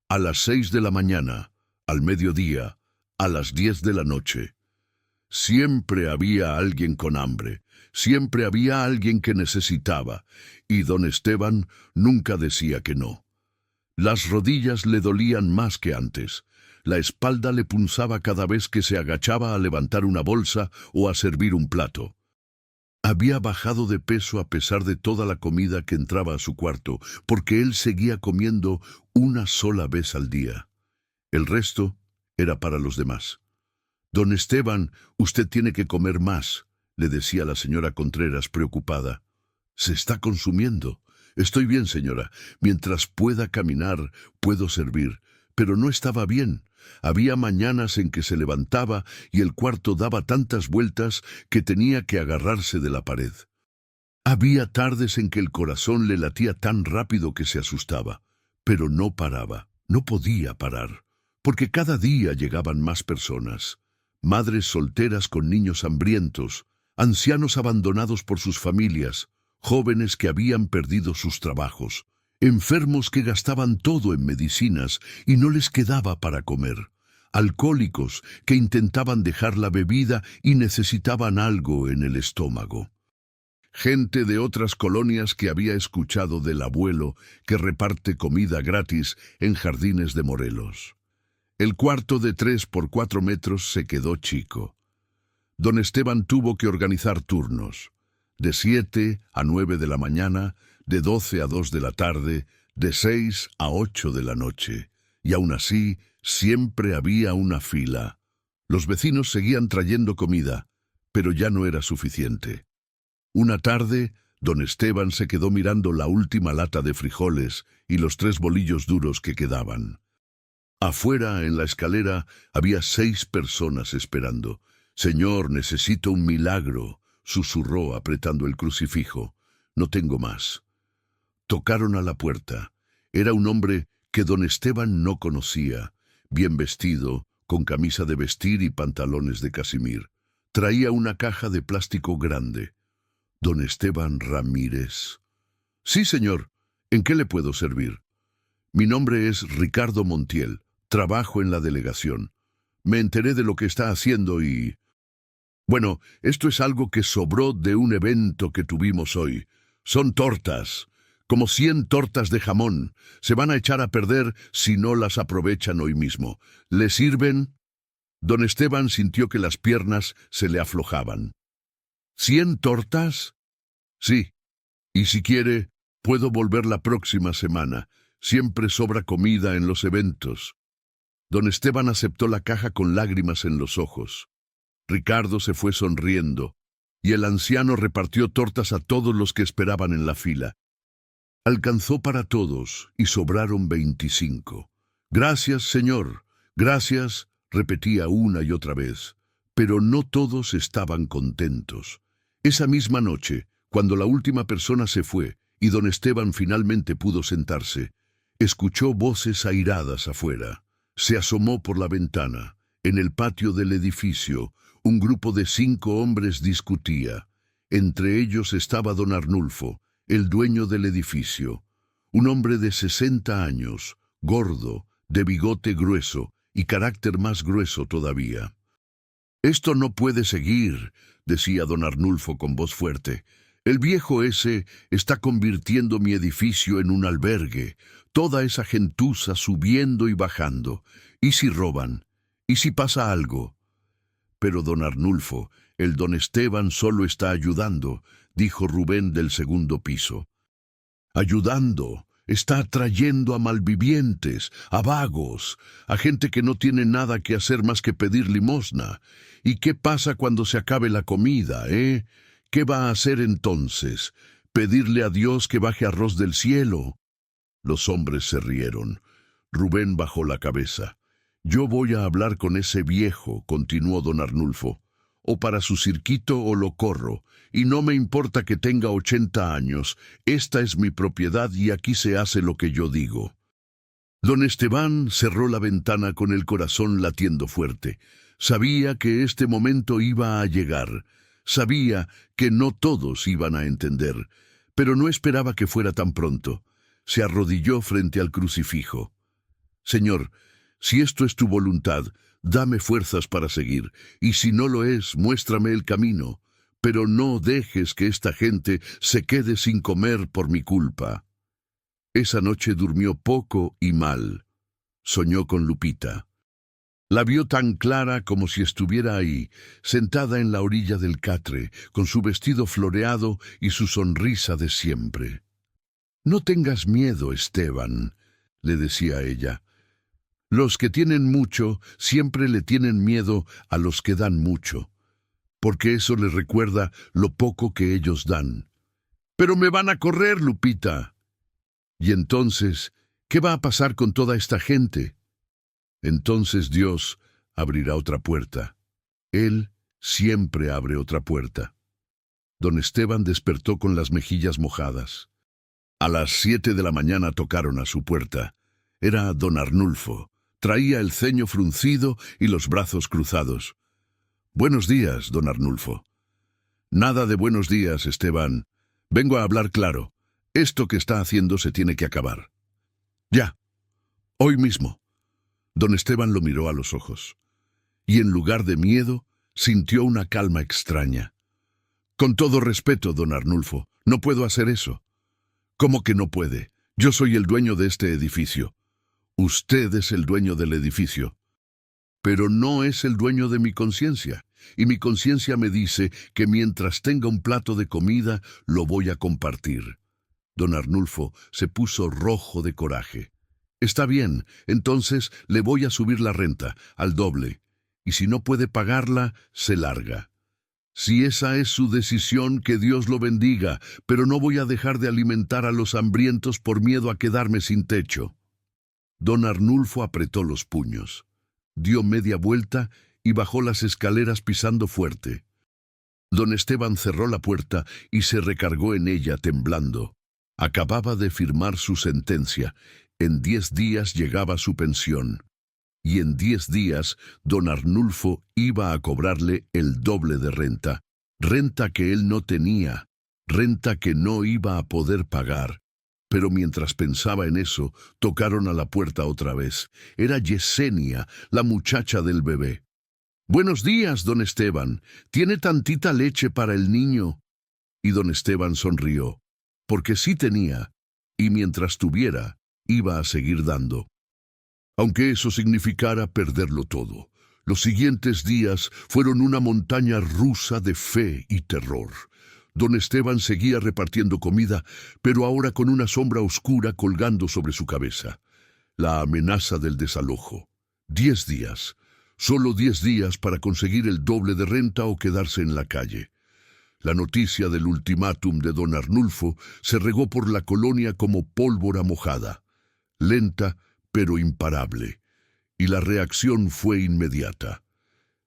A las 6 de la mañana, al mediodía, a las 10 de la noche. Siempre había alguien con hambre, siempre había alguien que necesitaba, y don Esteban nunca decía que no. Las rodillas le dolían más que antes. La espalda le punzaba cada vez que se agachaba a levantar una bolsa o a servir un plato. Había bajado de peso a pesar de toda la comida que entraba a su cuarto, porque él seguía comiendo una sola vez al día. El resto era para los demás. «Don Esteban, usted tiene que comer más», le decía la señora Contreras preocupada. «Se está consumiendo». «Estoy bien, señora. Mientras pueda caminar, puedo servir». Pero no estaba bien. Había mañanas en que se levantaba y el cuarto daba tantas vueltas que tenía que agarrarse de la pared. Había tardes en que el corazón le latía tan rápido que se asustaba, pero no paraba, no podía parar, porque cada día llegaban más personas, madres solteras con niños hambrientos, ancianos abandonados por sus familias, jóvenes que habían perdido sus trabajos, enfermos que gastaban todo en medicinas y no les quedaba para comer, alcohólicos que intentaban dejar la bebida y necesitaban algo en el estómago. Gente de otras colonias que había escuchado del abuelo que reparte comida gratis en jardines de Morelos. El cuarto de 3 por 4 metros se quedó chico. Don Esteban tuvo que organizar turnos, de 7 a 9 de la mañana, de 12 a 2 de la tarde, de 6 a 8 de la noche. Y aún así, siempre había una fila. Los vecinos seguían trayendo comida, pero ya no era suficiente. Una tarde, don Esteban se quedó mirando la última lata de frijoles y los 3 bolillos duros que quedaban. Afuera, en la escalera, había 6 personas esperando. «Señor, necesito un milagro», susurró apretando el crucifijo. «No tengo más». Tocaron a la puerta. Era un hombre que don Esteban no conocía, bien vestido, con camisa de vestir y pantalones de casimir. Traía una caja de plástico grande. «Don Esteban Ramírez». «Sí, señor. ¿En qué le puedo servir?» «Mi nombre es Ricardo Montiel. Trabajo en la delegación. Me enteré de lo que está haciendo y... Bueno, esto es algo que sobró de un evento que tuvimos hoy. Son tortas, como 100 tortas de jamón. Se van a echar a perder si no las aprovechan hoy mismo. ¿Le sirven?» Don Esteban sintió que las piernas se le aflojaban. «¿100 tortas?» «Sí. Y si quiere, puedo volver la próxima semana. Siempre sobra comida en los eventos». Don Esteban aceptó la caja con lágrimas en los ojos. Ricardo se fue sonriendo, y el anciano repartió tortas a todos los que esperaban en la fila. Alcanzó para todos, y sobraron 25. «Gracias, señor. Gracias», repetía una y otra vez. Pero no todos estaban contentos. Esa misma noche, cuando la última persona se fue, y don Esteban finalmente pudo sentarse, escuchó voces airadas afuera. Se asomó por la ventana. En el patio del edificio, un grupo de 5 hombres discutía. Entre ellos estaba don Arnulfo, el dueño del edificio. Un hombre de 60 años, gordo, de bigote grueso y carácter más grueso todavía. «Esto no puede seguir», decía don Arnulfo con voz fuerte. «El viejo ese está convirtiendo mi edificio en un albergue. Toda esa gentuza subiendo y bajando. ¿Y si roban? ¿Y si pasa algo?» «Pero don Arnulfo, el don Esteban solo está ayudando», dijo Rubén del segundo piso. «Ayudando. Está atrayendo a malvivientes, a vagos, a gente que no tiene nada que hacer más que pedir limosna. ¿Y qué pasa cuando se acabe la comida, eh? ¿Qué va a hacer entonces? ¿Pedirle a Dios que baje arroz del cielo?» Los hombres se rieron. Rubén bajó la cabeza. «Yo voy a hablar con ese viejo», continuó don Arnulfo. «O para su cirquito o lo corro. Y no me importa que tenga 80 años. Esta es mi propiedad y aquí se hace lo que yo digo». Don Esteban cerró la ventana con el corazón latiendo fuerte. Sabía que este momento iba a llegar. Sabía que no todos iban a entender, pero no esperaba que fuera tan pronto. Se arrodilló frente al crucifijo. «Señor, si esto es tu voluntad, dame fuerzas para seguir, y si no lo es, muéstrame el camino, pero no dejes que esta gente se quede sin comer por mi culpa». Esa noche durmió poco y mal. Soñó con Lupita. La vio tan clara como si estuviera ahí, sentada en la orilla del catre, con su vestido floreado y su sonrisa de siempre. «No tengas miedo, Esteban», le decía ella. «Los que tienen mucho siempre le tienen miedo a los que dan mucho, porque eso les recuerda lo poco que ellos dan». «Pero me van a correr, Lupita». «Y entonces, ¿qué va a pasar con toda esta gente?» «Entonces Dios abrirá otra puerta. Él siempre abre otra puerta». Don Esteban despertó con las mejillas mojadas. A las 7 de la mañana tocaron a su puerta. Era don Arnulfo. Traía el ceño fruncido y los brazos cruzados. «Buenos días, don Arnulfo». «Nada de buenos días, Esteban. Vengo a hablar claro. Esto que está haciendo se tiene que acabar. Ya, hoy mismo. Don Esteban lo miró a los ojos, y en lugar de miedo, sintió una calma extraña. Con todo respeto, don Arnulfo, no puedo hacer eso. ¿Cómo que no puede? Yo soy el dueño de este edificio. Usted es el dueño del edificio. Pero no es el dueño de mi conciencia, y mi conciencia me dice que mientras tenga un plato de comida, lo voy a compartir. Don Arnulfo se puso rojo de coraje. Está bien, entonces le voy a subir la renta, al doble, y si no puede pagarla, se larga. Si esa es su decisión, que Dios lo bendiga, pero no voy a dejar de alimentar a los hambrientos por miedo a quedarme sin techo. Don Arnulfo apretó los puños, dio media vuelta y bajó las escaleras pisando fuerte. Don Esteban cerró la puerta y se recargó en ella temblando. Acababa de firmar su sentencia. En 10 días llegaba su pensión. Y en 10 días, don Arnulfo iba a cobrarle el doble de renta. Renta que él no tenía, renta que no iba a poder pagar. Pero mientras pensaba en eso, tocaron a la puerta otra vez. Era Yesenia, la muchacha del bebé. «Buenos días, don Esteban. ¿Tiene tantita leche para el niño?» Y don Esteban sonrió, porque sí tenía, y mientras tuviera, iba a seguir dando. Aunque eso significara perderlo todo, los siguientes días fueron una montaña rusa de fe y terror. Don Esteban seguía repartiendo comida, pero ahora con una sombra oscura colgando sobre su cabeza. La amenaza del desalojo. 10 días. Solo 10 días para conseguir el doble de renta o quedarse en la calle. La noticia del ultimátum de don Arnulfo se regó por la colonia como pólvora mojada. Lenta, pero imparable. Y la reacción fue inmediata.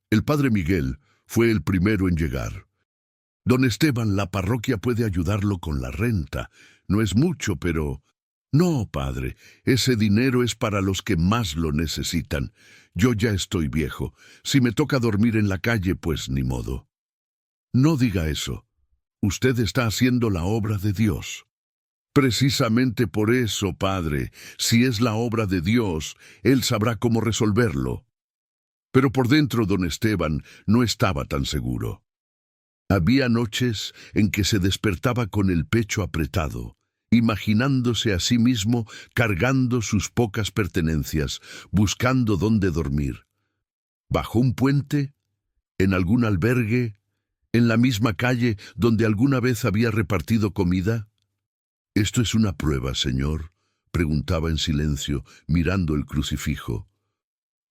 El padre Miguel fue el primero en llegar. «Don Esteban, la parroquia puede ayudarlo con la renta. No es mucho, pero...» «No, padre, ese dinero es para los que más lo necesitan. Yo ya estoy viejo. Si me toca dormir en la calle, pues ni modo». «No diga eso. Usted está haciendo la obra de Dios». «Precisamente por eso, padre, si es la obra de Dios, Él sabrá cómo resolverlo». Pero por dentro don Esteban no estaba tan seguro. Había noches en que se despertaba con el pecho apretado, imaginándose a sí mismo cargando sus pocas pertenencias, buscando dónde dormir. ¿Bajo un puente? ¿En algún albergue? ¿En la misma calle donde alguna vez había repartido comida? «¿Esto es una prueba, señor?», preguntaba en silencio, mirando el crucifijo.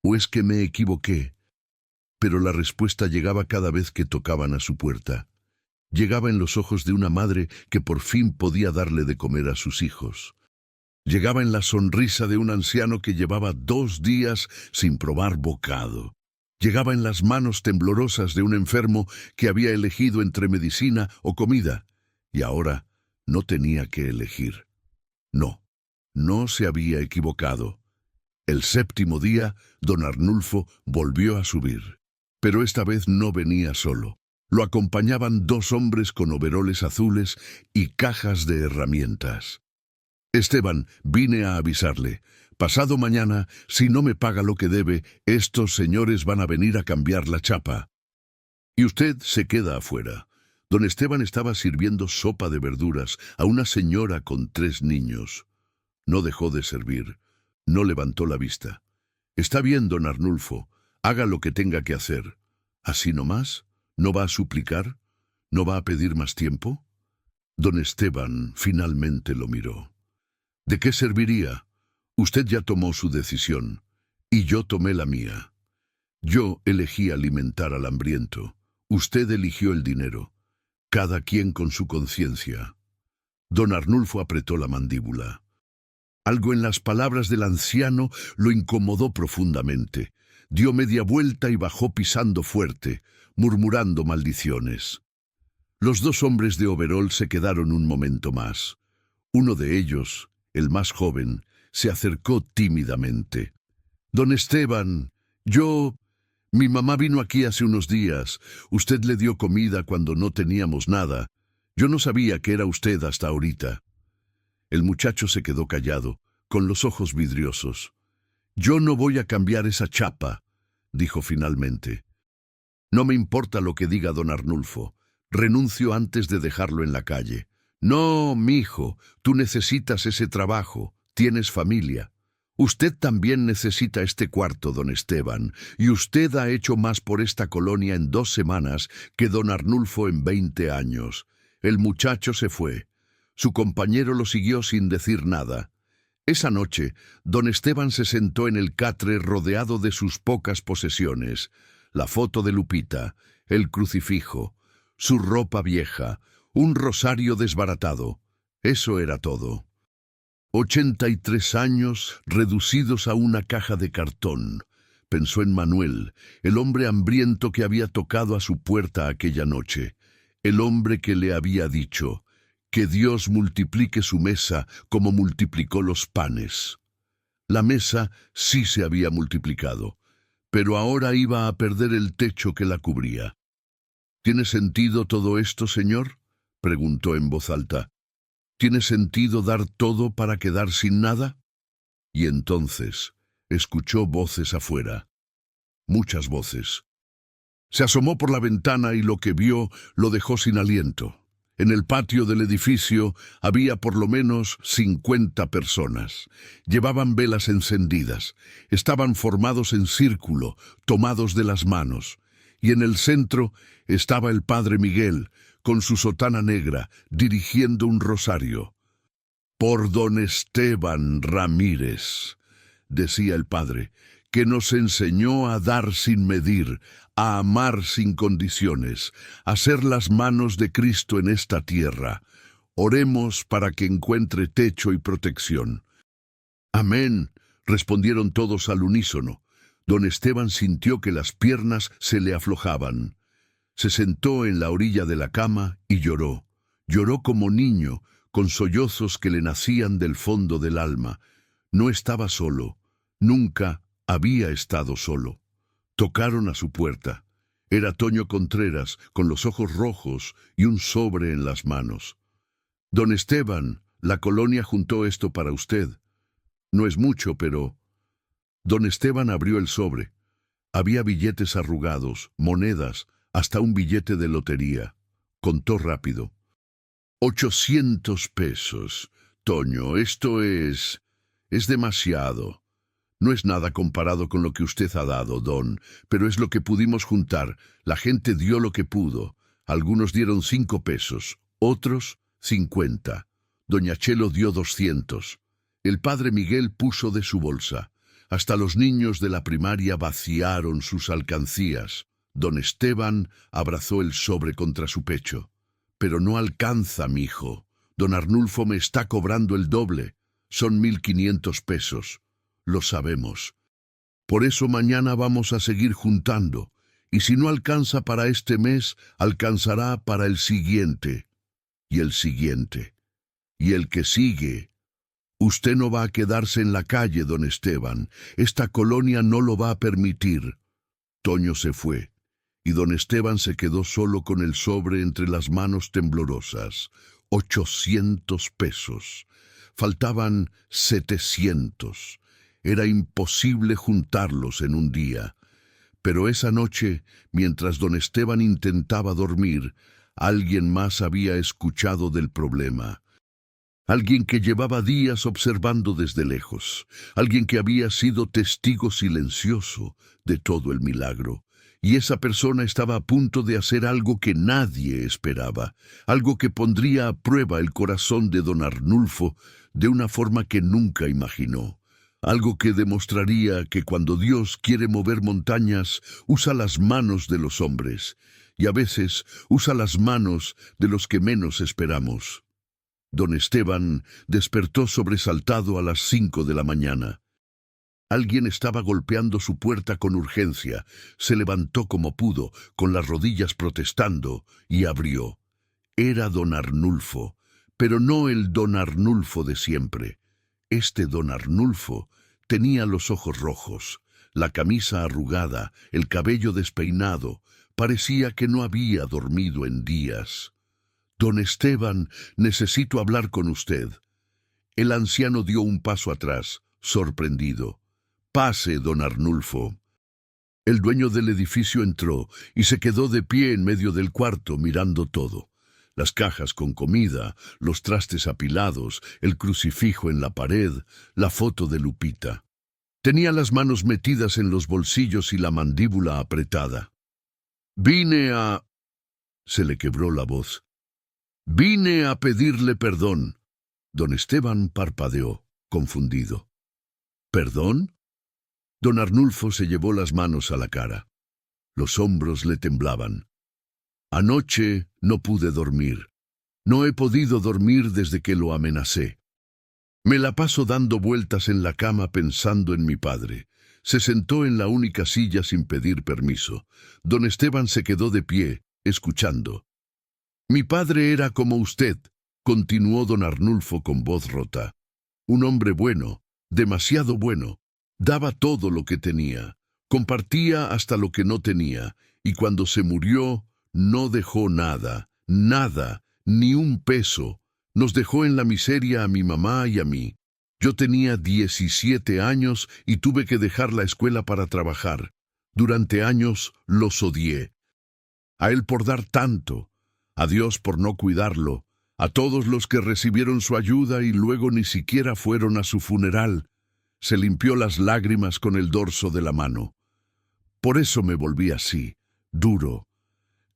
«¿O es que me equivoqué?». Pero la respuesta llegaba cada vez que tocaban a su puerta. Llegaba en los ojos de una madre que por fin podía darle de comer a sus hijos. Llegaba en la sonrisa de un anciano que llevaba 2 días sin probar bocado. Llegaba en las manos temblorosas de un enfermo que había elegido entre medicina o comida, y ahora no tenía que elegir. No, no se había equivocado. El 7º día, don Arnulfo volvió a subir. Pero esta vez no venía solo. Lo acompañaban 2 hombres con overoles azules y cajas de herramientas. «Esteban, vine a avisarle. Pasado mañana, si no me paga lo que debe, estos señores van a venir a cambiar la chapa. Y usted se queda afuera». Don Esteban estaba sirviendo sopa de verduras a una señora con 3 niños. No dejó de servir. No levantó la vista. «Está bien, don Arnulfo. Haga lo que tenga que hacer. ¿Así nomás? ¿No va a suplicar? ¿No va a pedir más tiempo?» Don Esteban finalmente lo miró. «¿De qué serviría? Usted ya tomó su decisión, y yo tomé la mía. Yo elegí alimentar al hambriento. Usted eligió el dinero. Cada quien con su conciencia». Don Arnulfo apretó la mandíbula. Algo en las palabras del anciano lo incomodó profundamente. Dio media vuelta y bajó pisando fuerte, murmurando maldiciones. Los 2 hombres de overol se quedaron un momento más. Uno de ellos, el más joven, se acercó tímidamente. «Don Esteban, mi mamá vino aquí hace unos días. Usted le dio comida cuando no teníamos nada. Yo no sabía que era usted hasta ahorita. El muchacho se quedó callado, con los ojos vidriosos. Yo no voy a cambiar esa chapa, dijo finalmente. No me importa lo que diga don Arnulfo. Renuncio antes de dejarlo en la calle. No, mijo, tú necesitas ese trabajo. Tienes familia. Usted también necesita este cuarto, don Esteban, y usted ha hecho más por esta colonia en 2 semanas que don Arnulfo en 20 años. El muchacho se fue. Su compañero lo siguió sin decir nada. Esa noche, don Esteban se sentó en el catre rodeado de sus pocas posesiones. La foto de Lupita, el crucifijo, su ropa vieja, un rosario desbaratado. Eso era todo. 83 años reducidos a una caja de cartón. Pensó en Manuel, el hombre hambriento que había tocado a su puerta aquella noche. El hombre que le había dicho: que Dios multiplique su mesa como multiplicó los panes. La mesa sí se había multiplicado, pero ahora iba a perder el techo que la cubría. ¿Tiene sentido todo esto, señor?, preguntó en voz alta. ¿Tiene sentido dar todo para quedar sin nada? Y entonces escuchó voces afuera. Muchas voces. Se asomó por la ventana y lo que vio lo dejó sin aliento. En el patio del edificio había por lo menos 50 personas. Llevaban velas encendidas. Estaban formados en círculo, tomados de las manos. Y en el centro estaba el padre Miguel, con su sotana negra, dirigiendo un rosario. «Por don Esteban Ramírez», decía el padre, «que nos enseñó a dar sin medir, a amar sin condiciones, a ser las manos de Cristo en esta tierra. Oremos para que encuentre techo y protección». «Amén», respondieron todos al unísono. Don Esteban sintió que las piernas se le aflojaban. Se sentó en la orilla de la cama y lloró. Lloró como niño, con sollozos que le nacían del fondo del alma. No estaba solo. Nunca había estado solo. Tocaron a su puerta. Era Toño Contreras, con los ojos rojos y un sobre en las manos. «Don Esteban, la colonia juntó esto para usted. No es mucho, pero...» Don Esteban abrió el sobre. Había billetes arrugados, monedas, hasta un billete de lotería. Contó rápido. 800 pesos. Toño, esto es demasiado. No es nada comparado con lo que usted ha dado, don, pero es lo que pudimos juntar. La gente dio lo que pudo. Algunos dieron 5 pesos, otros 50. Doña Chelo dio 200. El padre Miguel puso de su bolsa. Hasta los niños de la primaria vaciaron sus alcancías. Don Esteban abrazó el sobre contra su pecho. «Pero no alcanza, mijo. Don Arnulfo me está cobrando el doble. Son 1500 pesos. Lo sabemos. Por eso mañana vamos a seguir juntando. Y si no alcanza para este mes, alcanzará para el siguiente. Y el siguiente. Y el que sigue. Usted no va a quedarse en la calle, don Esteban. Esta colonia no lo va a permitir». Toño se fue, y don Esteban se quedó solo con el sobre entre las manos temblorosas. 800 pesos. Faltaban 700. Era imposible juntarlos en un día. Pero esa noche, mientras don Esteban intentaba dormir, alguien más había escuchado del problema. Alguien que llevaba días observando desde lejos. Alguien que había sido testigo silencioso de todo el milagro. Y esa persona estaba a punto de hacer algo que nadie esperaba. Algo que pondría a prueba el corazón de don Arnulfo de una forma que nunca imaginó. Algo que demostraría que cuando Dios quiere mover montañas, usa las manos de los hombres. Y a veces usa las manos de los que menos esperamos. Don Esteban despertó sobresaltado a las 5 de la mañana. Alguien estaba golpeando su puerta con urgencia. Se levantó como pudo, con las rodillas protestando, y abrió. Era don Arnulfo, pero no el don Arnulfo de siempre. Este don Arnulfo tenía los ojos rojos, la camisa arrugada, el cabello despeinado. Parecía que no había dormido en días. Don Esteban, necesito hablar con usted. El anciano dio un paso atrás, sorprendido. Pase, don Arnulfo. El dueño del edificio entró y se quedó de pie en medio del cuarto mirando todo. Las cajas con comida, los trastes apilados, el crucifijo en la pared, la foto de Lupita. Tenía las manos metidas en los bolsillos y la mandíbula apretada. Vine a... Se le quebró la voz. Vine a pedirle perdón. Don Esteban parpadeó, confundido. ¿Perdón? Don Arnulfo se llevó las manos a la cara. Los hombros le temblaban. Anoche no pude dormir. No he podido dormir desde que lo amenacé. Me la paso dando vueltas en la cama pensando en mi padre. Se sentó en la única silla sin pedir permiso. Don Esteban se quedó de pie, escuchando. Mi padre era como usted, continuó don Arnulfo con voz rota. Un hombre bueno, demasiado bueno. Daba todo lo que tenía, compartía hasta lo que no tenía, y cuando se murió, no dejó nada, nada, ni un peso. Nos dejó en la miseria a mi mamá y a mí. Yo tenía 17 años y tuve que dejar la escuela para trabajar. Durante años los odié. A él por dar tanto, a Dios por no cuidarlo, a todos los que recibieron su ayuda y luego ni siquiera fueron a su funeral. Se limpió las lágrimas con el dorso de la mano. Por eso me volví así, duro,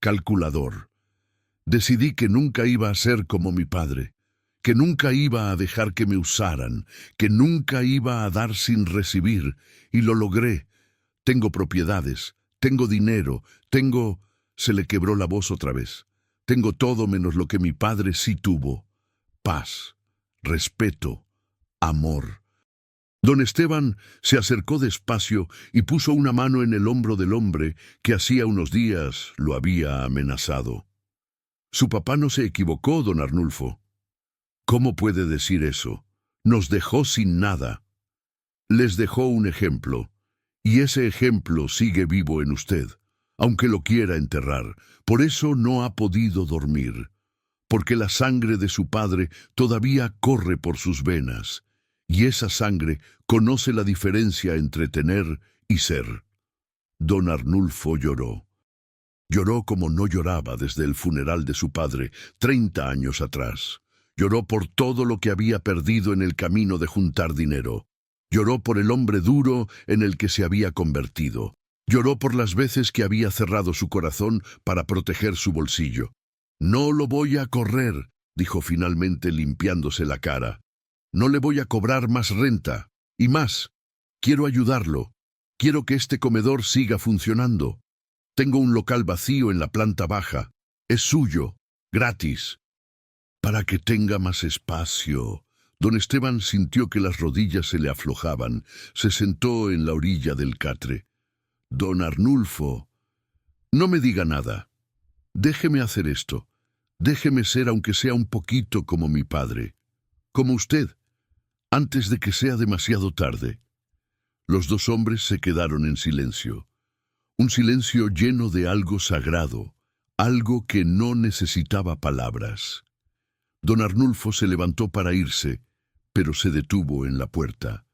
calculador. Decidí que nunca iba a ser como mi padre, que nunca iba a dejar que me usaran, que nunca iba a dar sin recibir, y lo logré. Tengo propiedades, tengo dinero, tengo... Se le quebró la voz otra vez. Tengo todo menos lo que mi padre sí tuvo. Paz, respeto, amor. Don Esteban se acercó despacio y puso una mano en el hombro del hombre que hacía unos días lo había amenazado. Su papá no se equivocó, don Arnulfo. ¿Cómo puede decir eso? Nos dejó sin nada. Les dejó un ejemplo, y ese ejemplo sigue vivo en usted, aunque lo quiera enterrar. Por eso no ha podido dormir, porque la sangre de su padre todavía corre por sus venas. Y esa sangre conoce la diferencia entre tener y ser. Don Arnulfo lloró. Lloró como no lloraba desde el funeral de su padre, 30 años atrás. Lloró por todo lo que había perdido en el camino de juntar dinero. Lloró por el hombre duro en el que se había convertido. Lloró por las veces que había cerrado su corazón para proteger su bolsillo. No lo voy a correr, dijo finalmente limpiándose la cara. No le voy a cobrar más renta, y más. Quiero ayudarlo. Quiero que este comedor siga funcionando. Tengo un local vacío en la planta baja. Es suyo, gratis. Para que tenga más espacio. Don Esteban sintió que las rodillas se le aflojaban. Se sentó en la orilla del catre. Don Arnulfo, no me diga nada. Déjeme hacer esto. Déjeme ser aunque sea un poquito como mi padre. Como usted. Antes de que sea demasiado tarde. Los dos hombres se quedaron en silencio. Un silencio lleno de algo sagrado, algo que no necesitaba palabras. Don Arnulfo se levantó para irse, pero se detuvo en la puerta.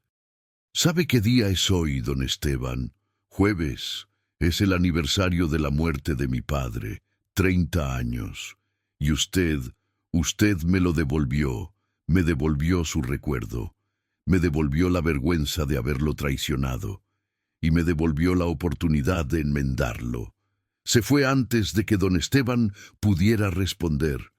¿Sabe qué día es hoy, don Esteban? Jueves. Es el aniversario de la muerte de mi padre, 30 años. Y usted me lo devolvió. Me devolvió su recuerdo, me devolvió la vergüenza de haberlo traicionado, y me devolvió la oportunidad de enmendarlo. Se fue antes de que don Esteban pudiera responder.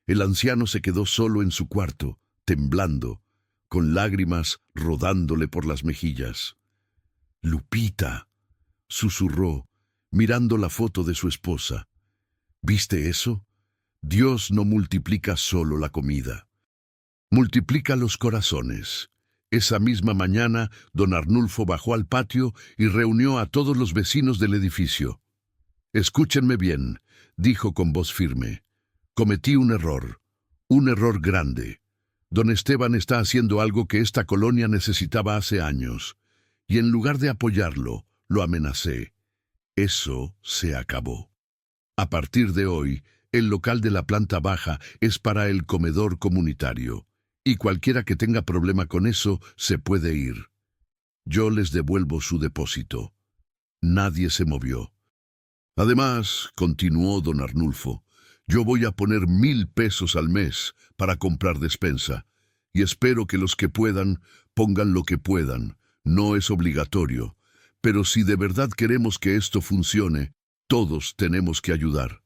El anciano se quedó solo en su cuarto, temblando, con lágrimas rodándole por las mejillas. «Lupita», susurró, mirando la foto de su esposa. «¿Viste eso? Dios no multiplica solo la comida. Multiplica los corazones». Esa misma mañana, don Arnulfo bajó al patio y reunió a todos los vecinos del edificio. «Escúchenme bien», dijo con voz firme. «Cometí un error grande. Don Esteban está haciendo algo que esta colonia necesitaba hace años, y en lugar de apoyarlo, lo amenacé. Eso se acabó. A partir de hoy, El local de la planta baja es para el comedor comunitario, y cualquiera que tenga problema con eso se puede ir. Yo les devuelvo su depósito. Nadie se movió. Además, continuó don Arnulfo, yo voy a poner 1,000 pesos al mes para comprar despensa, y espero que los que puedan pongan lo que puedan. No es obligatorio, pero si de verdad queremos que esto funcione, todos tenemos que ayudar.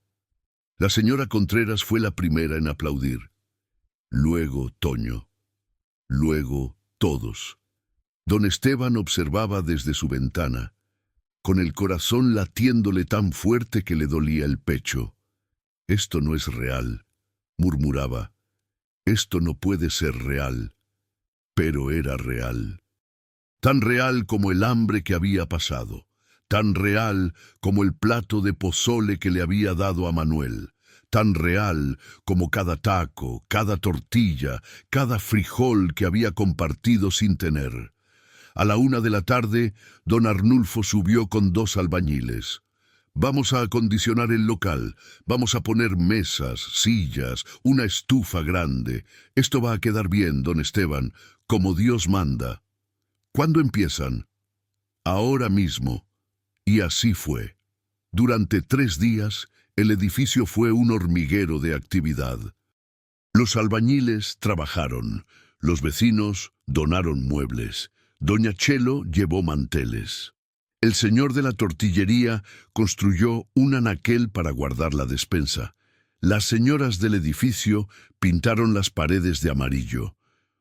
La señora Contreras fue la primera en aplaudir. Luego Toño. Luego todos. Don Esteban observaba desde su ventana, con el corazón latiéndole tan fuerte que le dolía el pecho. Esto no es real, murmuraba. Esto no puede ser real. Pero era real. Tan real como el hambre que había pasado. Tan real como el plato de pozole que le había dado a Manuel. Tan real como cada taco, cada tortilla, cada frijol que había compartido sin tener. A la 1 de la tarde, don Arnulfo subió con 2 albañiles. Vamos a acondicionar el local, vamos a poner mesas, sillas, una estufa grande. Esto va a quedar bien, don Esteban, como Dios manda. ¿Cuándo empiezan? Ahora mismo. Y así fue. Durante 3 días, el edificio fue un hormiguero de actividad. Los albañiles trabajaron, los vecinos donaron muebles. Doña Chelo llevó manteles. El señor de la tortillería construyó un anaquel para guardar la despensa. Las señoras del edificio pintaron las paredes de amarillo.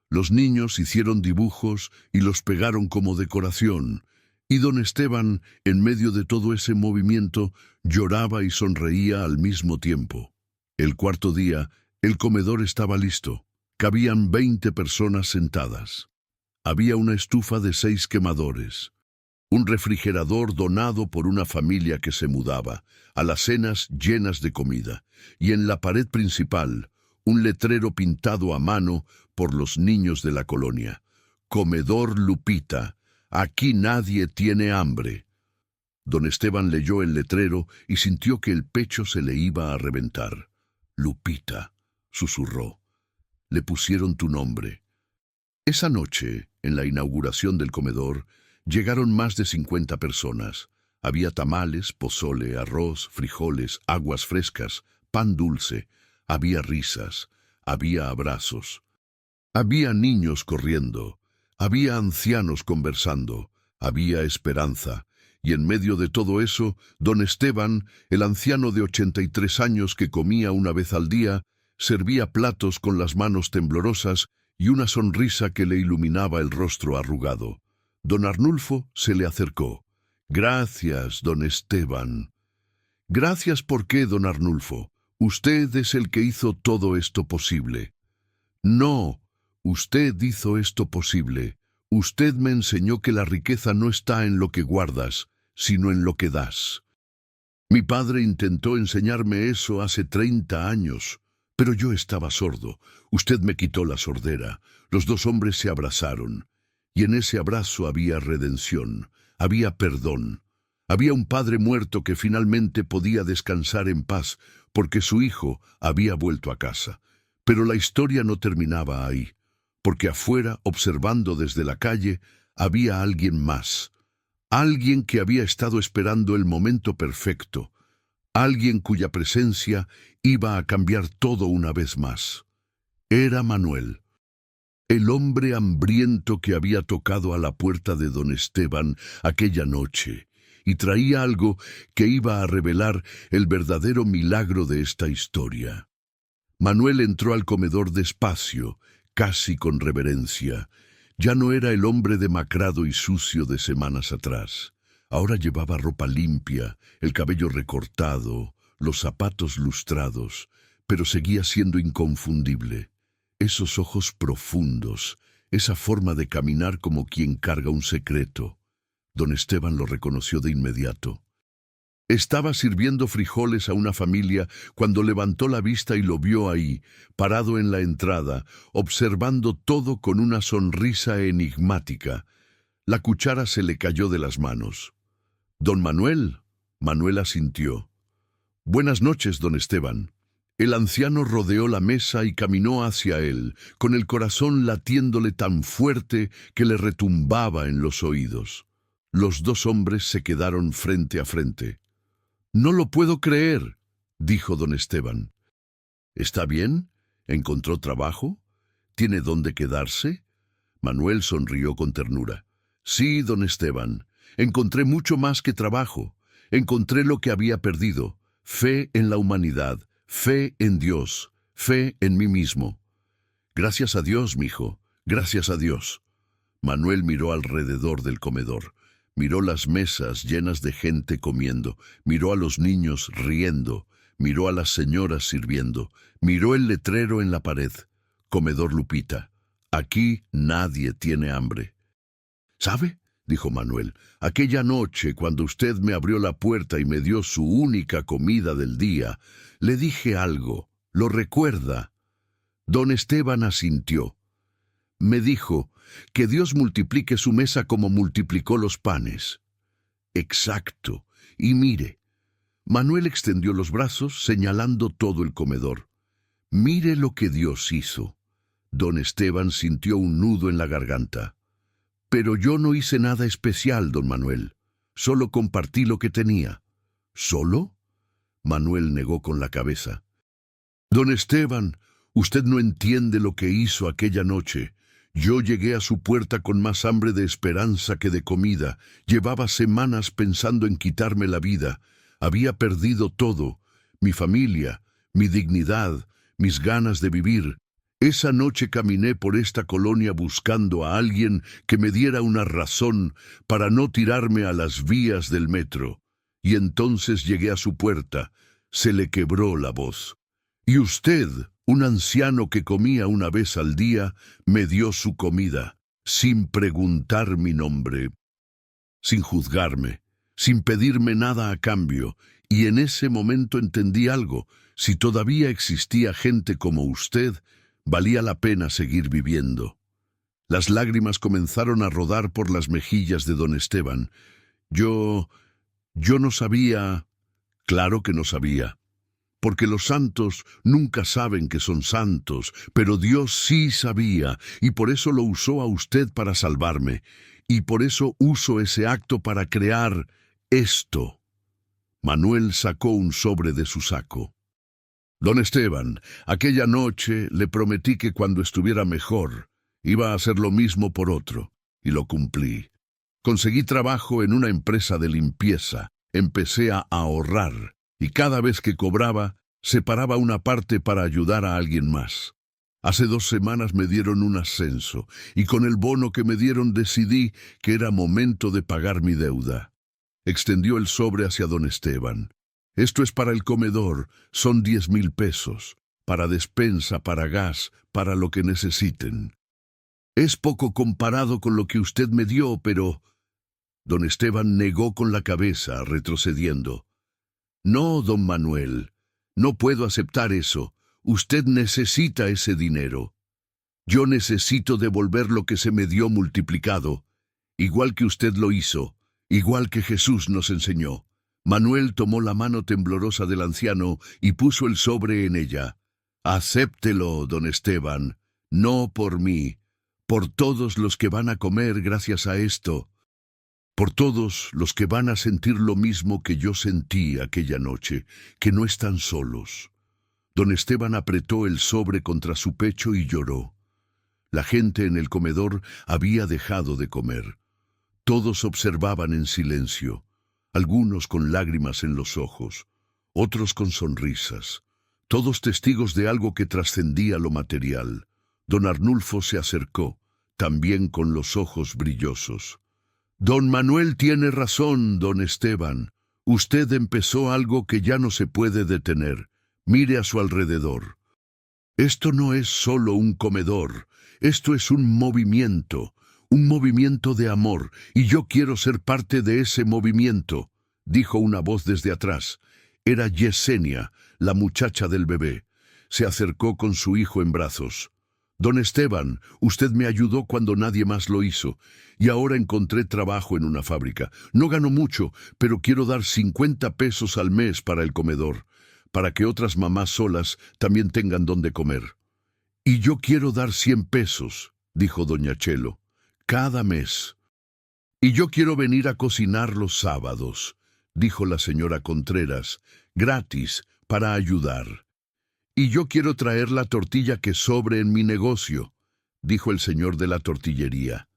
Los niños hicieron dibujos y los pegaron como decoración. Y don Esteban, en medio de todo ese movimiento, lloraba y sonreía al mismo tiempo. El 4.º día, el comedor estaba listo. Cabían 20 personas sentadas. Había una estufa de 6 quemadores, un refrigerador donado por una familia que se mudaba, alacenas llenas de comida, y en la pared principal, un letrero pintado a mano por los niños de la colonia. Comedor Lupita, aquí nadie tiene hambre. Don Esteban leyó el letrero y sintió que el pecho se le iba a reventar. Lupita, susurró. Le pusieron tu nombre. Esa noche, en la inauguración del comedor, llegaron más de 50 personas. Había tamales, pozole, arroz, frijoles, aguas frescas, pan dulce. Había risas, había abrazos. Había niños corriendo, había ancianos conversando, había esperanza. Y en medio de todo eso, don Esteban, el anciano de 83 años que comía una vez al día, servía platos con las manos temblorosas y una sonrisa que le iluminaba el rostro arrugado. Don Arnulfo se le acercó. Gracias, don Esteban. Gracias, ¿por qué, don Arnulfo? Usted es el que hizo todo esto posible. No, usted hizo esto posible. Usted me enseñó que la riqueza no está en lo que guardas, sino en lo que das. Mi padre intentó enseñarme eso hace 30 años. Pero yo estaba sordo. Usted me quitó la sordera. Los 2 hombres se abrazaron. Y en ese abrazo había redención, había perdón. Había un padre muerto que finalmente podía descansar en paz porque su hijo había vuelto a casa. Pero la historia no terminaba ahí, porque afuera, observando desde la calle, había alguien más. Alguien que había estado esperando el momento perfecto. Alguien cuya presencia iba a cambiar todo una vez más. Era Manuel, el hombre hambriento que había tocado a la puerta de don Esteban aquella noche, y traía algo que iba a revelar el verdadero milagro de esta historia. Manuel entró al comedor despacio, casi con reverencia. Ya no era el hombre demacrado y sucio de semanas atrás. Ahora llevaba ropa limpia, el cabello recortado, los zapatos lustrados, pero seguía siendo inconfundible. Esos ojos profundos, esa forma de caminar como quien carga un secreto. Don Esteban lo reconoció de inmediato. Estaba sirviendo frijoles a una familia cuando levantó la vista y lo vio ahí, parado en la entrada, observando todo con una sonrisa enigmática. La cuchara se le cayó de las manos. «Don Manuel», Manuel asintió. «Buenas noches, don Esteban. El anciano rodeó la mesa y caminó hacia él, con el corazón latiéndole tan fuerte que le retumbaba en los oídos. Los dos hombres se quedaron frente a frente. «No lo puedo creer», dijo don Esteban. «¿Está bien? ¿Encontró trabajo? ¿Tiene dónde quedarse?» Manuel sonrió con ternura. «Sí, don Esteban, encontré mucho más que trabajo. Encontré lo que había perdido, fe en la humanidad, fe en Dios, fe en mí mismo». «Gracias a Dios, mijo, gracias a Dios». Manuel miró alrededor del comedor. Miró las mesas llenas de gente comiendo, miró a los niños riendo, miró a las señoras sirviendo, miró el letrero en la pared. «Comedor Lupita. Aquí nadie tiene hambre». «¿Sabe?», dijo Manuel, «aquella noche cuando usted me abrió la puerta y me dio su única comida del día, le dije algo. ¿Lo recuerda?» Don Esteban asintió. «Me dijo que Dios multiplique su mesa como multiplicó los panes». «Exacto. Y mire». Manuel extendió los brazos, señalando todo el comedor. «Mire lo que Dios hizo». Don Esteban sintió un nudo en la garganta. «Pero yo no hice nada especial, don Manuel. Solo compartí lo que tenía». «¿Solo?». Manuel negó con la cabeza. «Don Esteban, usted no entiende lo que hizo aquella noche. Yo llegué a su puerta con más hambre de esperanza que de comida. Llevaba semanas pensando en quitarme la vida. Había perdido todo, mi familia, mi dignidad, mis ganas de vivir. Esa noche caminé por esta colonia buscando a alguien que me diera una razón para no tirarme a las vías del metro. Y entonces llegué a su puerta. Se le quebró la voz. Y usted, un anciano que comía una vez al día, me dio su comida, sin preguntar mi nombre, sin juzgarme, sin pedirme nada a cambio. Y en ese momento entendí algo. Si todavía existía gente como usted, valía la pena seguir viviendo». Las lágrimas comenzaron a rodar por las mejillas de don Esteban. Yo no sabía. Claro que no sabía. Porque los santos nunca saben que son santos, pero Dios sí sabía, y por eso lo usó a usted para salvarme, y por eso uso ese acto para crear esto. Manuel sacó un sobre de su saco. «Don Esteban, aquella noche le prometí que cuando estuviera mejor, iba a hacer lo mismo por otro, y lo cumplí. Conseguí trabajo en una empresa de limpieza, empecé a ahorrar, y cada vez que cobraba, separaba una parte para ayudar a alguien más. Hace 2 semanas me dieron un ascenso, y con el bono que me dieron decidí que era momento de pagar mi deuda». Extendió el sobre hacia don Esteban. «Esto es para el comedor, son 10,000 pesos, para despensa, para gas, para lo que necesiten. Es poco comparado con lo que usted me dio, pero...». Don Esteban negó con la cabeza, retrocediendo. «No, don Manuel, no puedo aceptar eso. Usted necesita ese dinero. Yo necesito devolver lo que se me dio multiplicado, igual que usted lo hizo, igual que Jesús nos enseñó». Manuel tomó la mano temblorosa del anciano y puso el sobre en ella. «Acéptelo, don Esteban, no por mí, por todos los que van a comer gracias a esto, por todos los que van a sentir lo mismo que yo sentí aquella noche, que no están solos». Don Esteban apretó el sobre contra su pecho y lloró. La gente en el comedor había dejado de comer. Todos observaban en silencio, algunos con lágrimas en los ojos, otros con sonrisas, todos testigos de algo que trascendía lo material. Don Arnulfo se acercó, también con los ojos brillosos. «Don Manuel tiene razón, don Esteban. Usted empezó algo que ya no se puede detener. Mire a su alrededor. Esto no es solo un comedor, esto es un movimiento de amor, y yo quiero ser parte de ese movimiento», dijo una voz desde atrás. Era Yesenia, la muchacha del bebé. Se acercó con su hijo en brazos. «Don Esteban, usted me ayudó cuando nadie más lo hizo, y ahora encontré trabajo en una fábrica. No gano mucho, pero quiero dar 50 pesos al mes para el comedor. para que otras mamás solas también tengan donde comer. Y yo quiero dar 100 pesos, dijo doña Chelo, cada mes. Y yo quiero venir a cocinar los sábados, dijo la señora Contreras, gratis, para ayudar. Y yo quiero traer la tortilla que sobre en mi negocio, dijo el señor de la tortillería.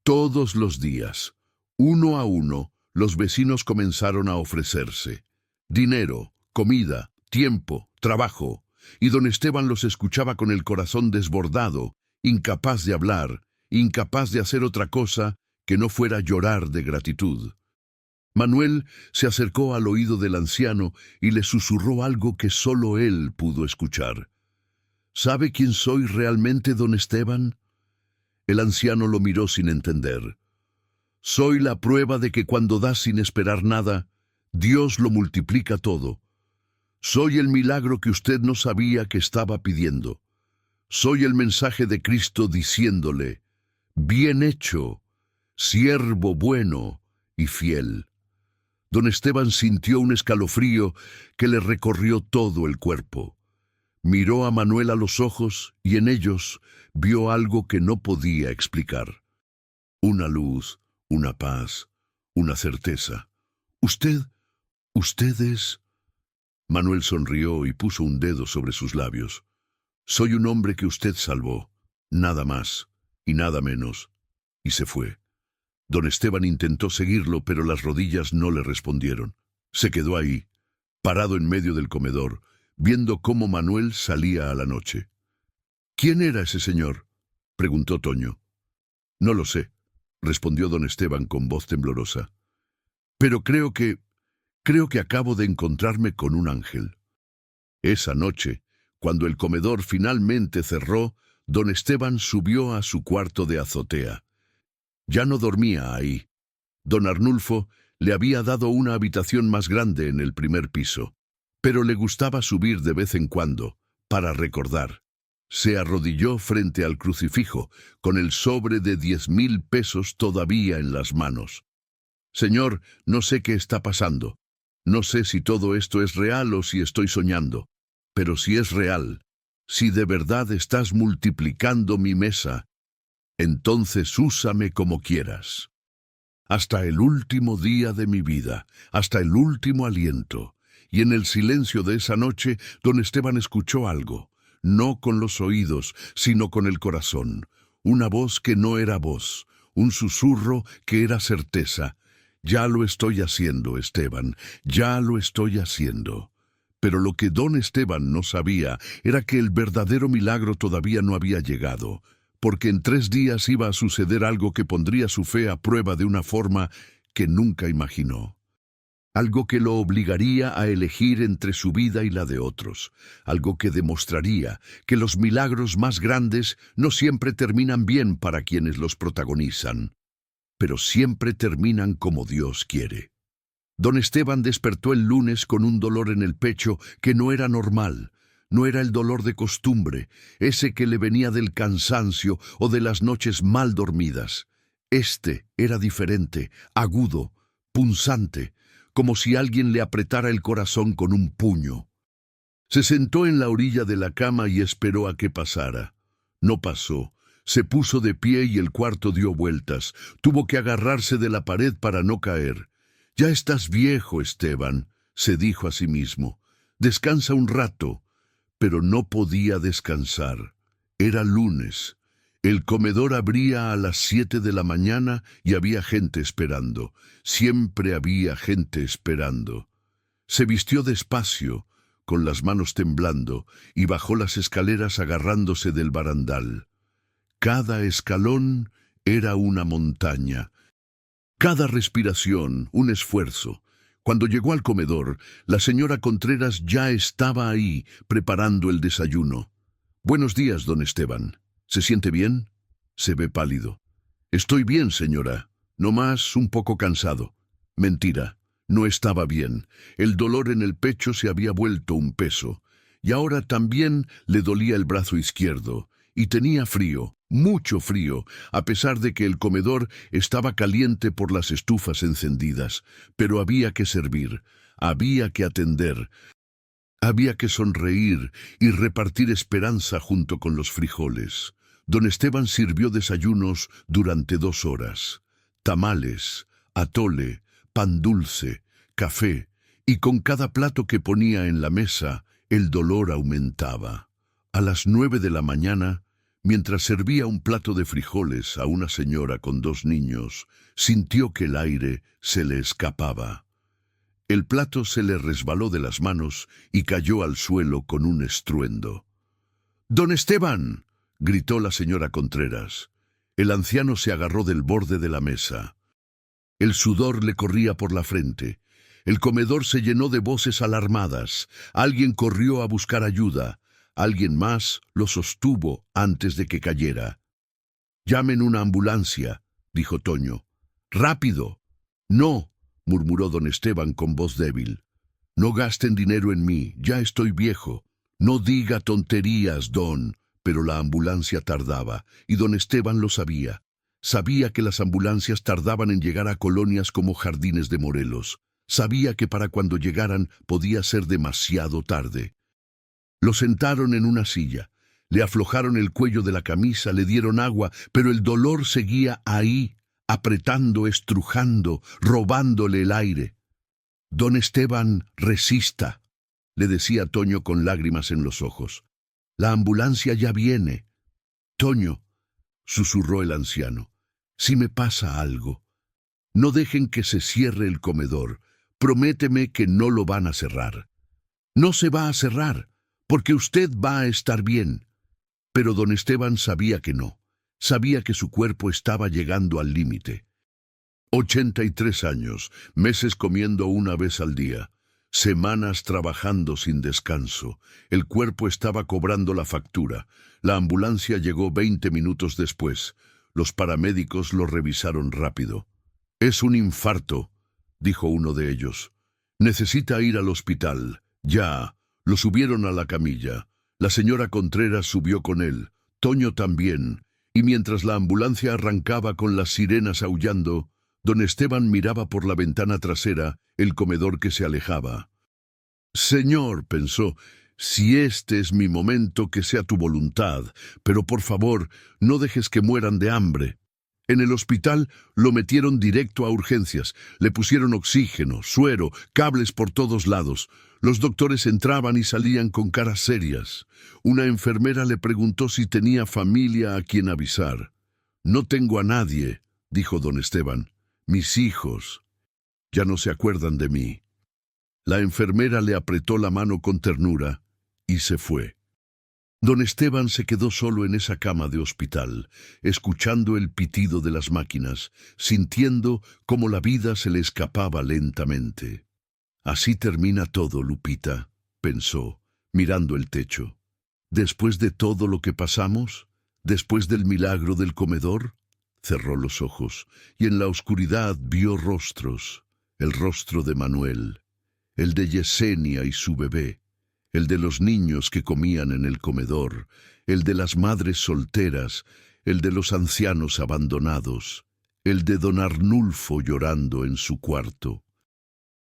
Todos los días, uno a uno, los vecinos comenzaron a ofrecerse. Dinero, comida, tiempo, trabajo. Y don Esteban los escuchaba con el corazón desbordado, incapaz de hablar, incapaz de hacer otra cosa que no fuera llorar de gratitud. Manuel se acercó al oído del anciano y le susurró algo que solo él pudo escuchar. ¿Sabe quién soy realmente, don Esteban? El anciano lo miró sin entender. Soy la prueba de que cuando das sin esperar nada, Dios lo multiplica todo. Soy el milagro que usted no sabía que estaba pidiendo. Soy el mensaje de Cristo diciéndole, bien hecho, siervo bueno y fiel. Don Esteban sintió un escalofrío que le recorrió todo el cuerpo. Miró a Manuel a los ojos y en ellos vio algo que no podía explicar. Una luz, una paz, una certeza. ¿Usted es...? Manuel sonrió y puso un dedo sobre sus labios. Soy un hombre que usted salvó, nada más y nada menos. Y se fue. Don Esteban intentó seguirlo, pero las rodillas no le respondieron. Se quedó ahí, parado en medio del comedor, viendo cómo Manuel salía a la noche. ¿Quién era ese señor?, preguntó Toño. No lo sé, respondió don Esteban con voz temblorosa. Pero creo que acabo de encontrarme con un ángel. Esa noche, cuando el comedor finalmente cerró, don Esteban subió a su cuarto de azotea. Ya no dormía ahí. Don Arnulfo le había dado una habitación más grande en el primer piso, pero le gustaba subir de vez en cuando, para recordar. Se arrodilló frente al crucifijo, con el sobre de 10,000 pesos todavía en las manos. Señor, no sé qué está pasando. No sé si todo esto es real o si estoy soñando. Pero si es real, si de verdad estás multiplicando mi mesa, entonces úsame como quieras. Hasta el último día de mi vida, hasta el último aliento. Y en el silencio de esa noche, don Esteban escuchó algo, no con los oídos, sino con el corazón. Una voz que no era voz, un susurro que era certeza. Ya lo estoy haciendo, Esteban, ya lo estoy haciendo. Pero lo que don Esteban no sabía era que el verdadero milagro todavía no había llegado, porque en 3 días iba a suceder algo que pondría su fe a prueba de una forma que nunca imaginó. Algo que lo obligaría a elegir entre su vida y la de otros, algo que demostraría que los milagros más grandes no siempre terminan bien para quienes los protagonizan, pero siempre terminan como Dios quiere. Don Esteban despertó el lunes con un dolor en el pecho que no era normal. No era el dolor de costumbre, ese que le venía del cansancio o de las noches mal dormidas. Este era diferente, agudo, punzante, como si alguien le apretara el corazón con un puño. Se sentó en la orilla de la cama y esperó a que pasara. No pasó. Se puso de pie y el cuarto dio vueltas. Tuvo que agarrarse de la pared para no caer. «Ya estás viejo, Esteban», se dijo a sí mismo. «Descansa un rato». Pero no podía descansar. Era lunes. El comedor abría a las 7 de la mañana y había gente esperando. Siempre había gente esperando. Se vistió despacio, con las manos temblando, y bajó las escaleras agarrándose del barandal. Cada escalón era una montaña. Cada respiración, un esfuerzo. Cuando llegó al comedor, la señora Contreras ya estaba ahí, preparando el desayuno. «Buenos días, don Esteban. ¿Se siente bien?» «Se ve pálido». «Estoy bien, señora. No más un poco cansado». Mentira. No estaba bien. El dolor en el pecho se había vuelto un peso. Y ahora también le dolía el brazo izquierdo. Y tenía frío, mucho frío, a pesar de que el comedor estaba caliente por las estufas encendidas. Pero había que servir, había que atender. Había que sonreír y repartir esperanza junto con los frijoles. Don Esteban sirvió desayunos durante 2 horas. Tamales, atole, pan dulce, café, y con cada plato que ponía en la mesa, el dolor aumentaba. A las 9 de la mañana, mientras servía un plato de frijoles a una señora con 2 niños, sintió que el aire se le escapaba. El plato se le resbaló de las manos y cayó al suelo con un estruendo. «¡Don Esteban!», gritó la señora Contreras. El anciano se agarró del borde de la mesa. El sudor le corría por la frente. El comedor se llenó de voces alarmadas. Alguien corrió a buscar ayuda. Alguien más lo sostuvo antes de que cayera. «Llamen una ambulancia», dijo Toño. «¡Rápido!». «No», murmuró don Esteban con voz débil. «No gasten dinero en mí, ya estoy viejo». «No diga tonterías, don». Pero la ambulancia tardaba, y don Esteban lo sabía. Sabía que las ambulancias tardaban en llegar a colonias como Jardines de Morelos. Sabía que para cuando llegaran podía ser demasiado tarde. Lo sentaron en una silla, le aflojaron el cuello de la camisa, le dieron agua, pero el dolor seguía ahí, apretando, estrujando, robándole el aire. «Don Esteban, resista», le decía Toño con lágrimas en los ojos. «La ambulancia ya viene». «Toño», susurró el anciano, «si me pasa algo, no dejen que se cierre el comedor. Prométeme que no lo van a cerrar». «No se va a cerrar, porque usted va a estar bien». Pero don Esteban sabía que no. Sabía que su cuerpo estaba llegando al límite. 83 años, meses comiendo una vez al día, semanas trabajando sin descanso. El cuerpo estaba cobrando la factura. La ambulancia llegó 20 minutos después. Los paramédicos lo revisaron rápido. «Es un infarto», dijo uno de ellos. «Necesita ir al hospital. Ya». Lo subieron a la camilla. La señora Contreras subió con él. Toño también. Y mientras la ambulancia arrancaba con las sirenas aullando, don Esteban miraba por la ventana trasera el comedor que se alejaba. «Señor», pensó, «si este es mi momento, que sea tu voluntad, pero por favor, no dejes que mueran de hambre». En el hospital lo metieron directo a urgencias. Le pusieron oxígeno, suero, cables por todos lados. Los doctores entraban y salían con caras serias. Una enfermera le preguntó si tenía familia a quien avisar. «No tengo a nadie», dijo don Esteban. «Mis hijos ya no se acuerdan de mí». La enfermera le apretó la mano con ternura y se fue. Don Esteban se quedó solo en esa cama de hospital, escuchando el pitido de las máquinas, sintiendo cómo la vida se le escapaba lentamente. «Así termina todo, Lupita», pensó, mirando el techo. «Después de todo lo que pasamos, después del milagro del comedor». Cerró los ojos y en la oscuridad vio rostros. El rostro de Manuel, el de Yesenia y su bebé, el de los niños que comían en el comedor, el de las madres solteras, el de los ancianos abandonados, el de don Arnulfo llorando en su cuarto.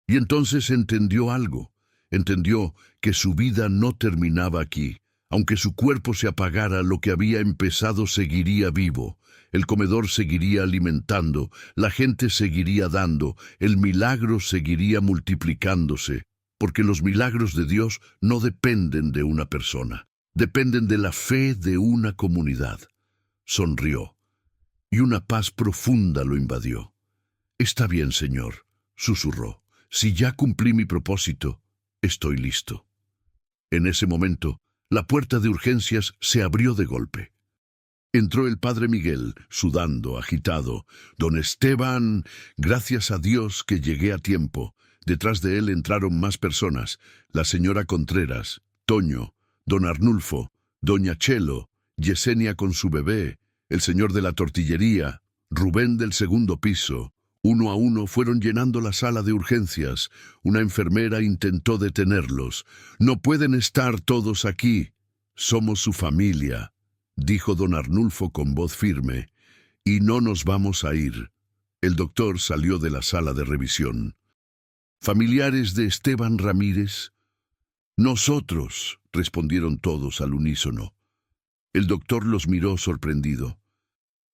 Y entonces entendió algo. Entendió que su vida no terminaba aquí. Aunque su cuerpo se apagara, lo que había empezado seguiría vivo. El comedor seguiría alimentando, la gente seguiría dando, el milagro seguiría multiplicándose. Porque los milagros de Dios no dependen de una persona, dependen de la fe de una comunidad. Sonrió, y una paz profunda lo invadió. «Está bien, señor», susurró. «Si ya cumplí mi propósito, estoy listo». En ese momento, la puerta de urgencias se abrió de golpe. Entró el padre Miguel, sudando, agitado. «Don Esteban, gracias a Dios que llegué a tiempo». Detrás de él entraron más personas: la señora Contreras, Toño, don Arnulfo, doña Chelo, Yesenia con su bebé, el señor de la tortillería, Rubén del segundo piso. Uno a uno fueron llenando la sala de urgencias. Una enfermera intentó detenerlos. «No pueden estar todos aquí. Somos su familia», dijo don Arnulfo con voz firme, «y no nos vamos a ir». El doctor salió de la sala de revisión. «Familiares de Esteban Ramírez, Nosotros, respondieron todos al unísono. El doctor los miró sorprendido.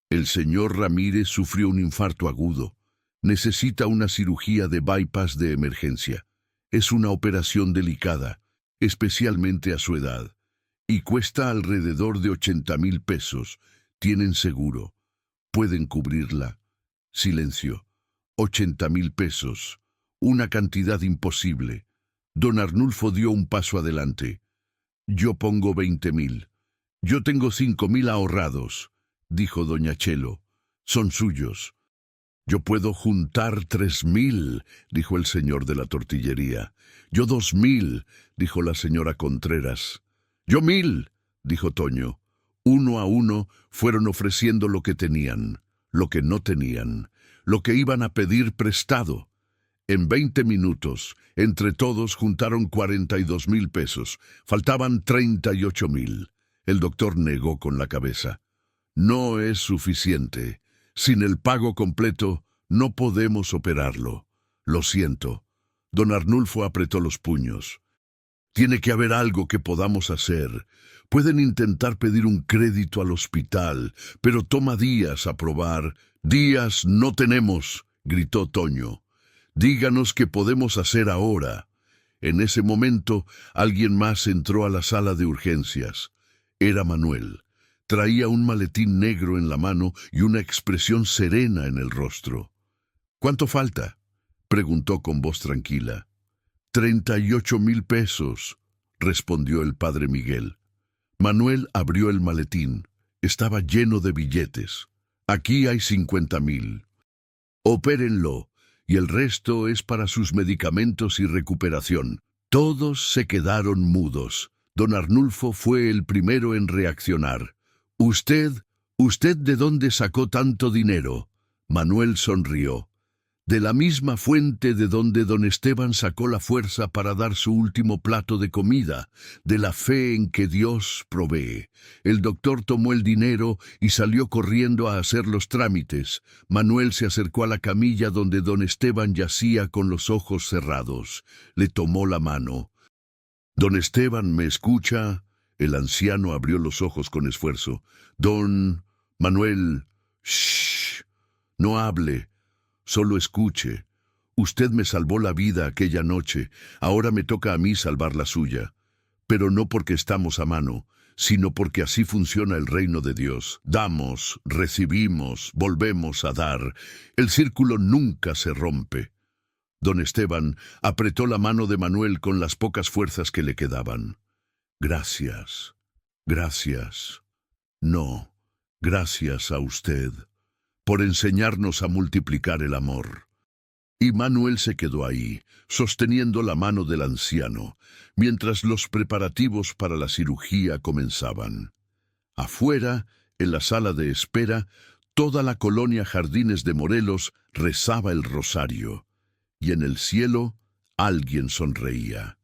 El señor Ramírez sufrió un infarto agudo. Necesita una cirugía de bypass de emergencia. Es una operación delicada, especialmente a su edad, y cuesta alrededor de 80,000 pesos. Tienen seguro. Pueden cubrirla. Silencio. 80,000 pesos. Una cantidad imposible. Don Arnulfo dio un paso adelante. Yo pongo 20,000. Yo tengo 5,000 ahorrados, dijo doña Chelo. Son suyos. Yo puedo juntar 3,000, dijo el señor de la tortillería. Yo 2,000, dijo la señora Contreras. Yo 1,000, dijo Toño. Uno a uno fueron ofreciendo lo que tenían, lo que no tenían, lo que iban a pedir prestado. En 20 minutos, entre todos juntaron 42,000 pesos. Faltaban 38,000. El doctor negó con la cabeza. No es suficiente. Sin el pago completo, no podemos operarlo. Lo siento. Don Arnulfo apretó los puños. Tiene que haber algo que podamos hacer. Pueden intentar pedir un crédito al hospital, pero toma días aprobar. Días no tenemos, gritó Toño. Díganos qué podemos hacer ahora. En ese momento, alguien más entró a la sala de urgencias. Era Manuel. Traía un maletín negro en la mano y una expresión serena en el rostro. ¿Cuánto falta?, preguntó con voz tranquila. 38,000 pesos, respondió el padre Miguel. Manuel abrió el maletín. Estaba lleno de billetes. Aquí hay 50,000. Opérenlo, y el resto es para sus medicamentos y recuperación. Todos se quedaron mudos. Don Arnulfo fue el primero en reaccionar. ¿Usted de dónde sacó tanto dinero? Manuel sonrió. De la misma fuente de donde don Esteban sacó la fuerza para dar su último plato de comida, de la fe en que Dios provee. El doctor tomó el dinero y salió corriendo a hacer los trámites. Manuel se acercó a la camilla donde don Esteban yacía con los ojos cerrados. Le tomó la mano. «Don Esteban, ¿me escucha?» El anciano abrió los ojos con esfuerzo. «Don Manuel, shh, no hable, solo escuche. Usted me salvó la vida aquella noche, ahora me toca a mí salvar la suya. Pero no porque estamos a mano, sino porque así funciona el reino de Dios. Damos, recibimos, volvemos a dar. El círculo nunca se rompe». Don Esteban apretó la mano de Manuel con las pocas fuerzas que le quedaban. «Gracias, gracias. No, gracias a usted, por enseñarnos a multiplicar el amor». Y Manuel se quedó ahí, sosteniendo la mano del anciano, mientras los preparativos para la cirugía comenzaban. Afuera, en la sala de espera, toda la colonia Jardines de Morelos rezaba el rosario. Y en el cielo alguien sonreía,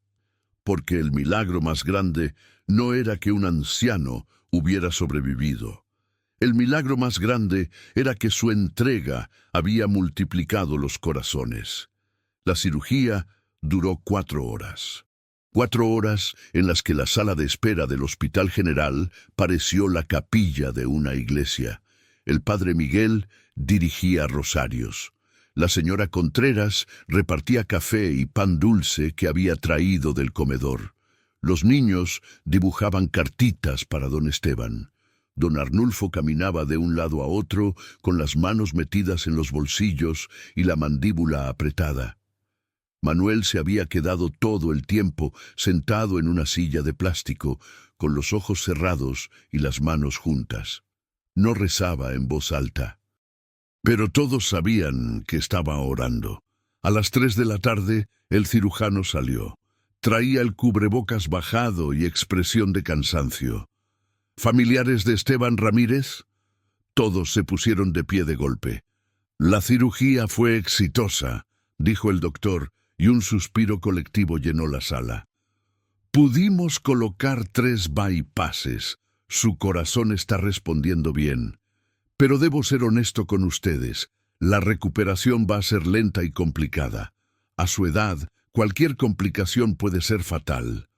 porque el milagro más grande no era que un anciano hubiera sobrevivido. El milagro más grande era que su entrega había multiplicado los corazones. La cirugía duró 4 horas. 4 horas en las que la sala de espera del Hospital General pareció la capilla de una iglesia. El padre Miguel dirigía rosarios. La señora Contreras repartía café y pan dulce que había traído del comedor. Los niños dibujaban cartitas para don Esteban. Don Arnulfo caminaba de un lado a otro con las manos metidas en los bolsillos y la mandíbula apretada. Manuel se había quedado todo el tiempo sentado en una silla de plástico, con los ojos cerrados y las manos juntas. No rezaba en voz alta. Pero todos sabían que estaba orando. A las 3 de la tarde, el cirujano salió. Traía el cubrebocas bajado y expresión de cansancio. ¿Familiares de Esteban Ramírez? Todos se pusieron de pie de golpe. La cirugía fue exitosa, dijo el doctor, y un suspiro colectivo llenó la sala. Pudimos colocar 3 bypasses. Su corazón está respondiendo bien. Pero debo ser honesto con ustedes. La recuperación va a ser lenta y complicada. A su edad, cualquier complicación puede ser fatal.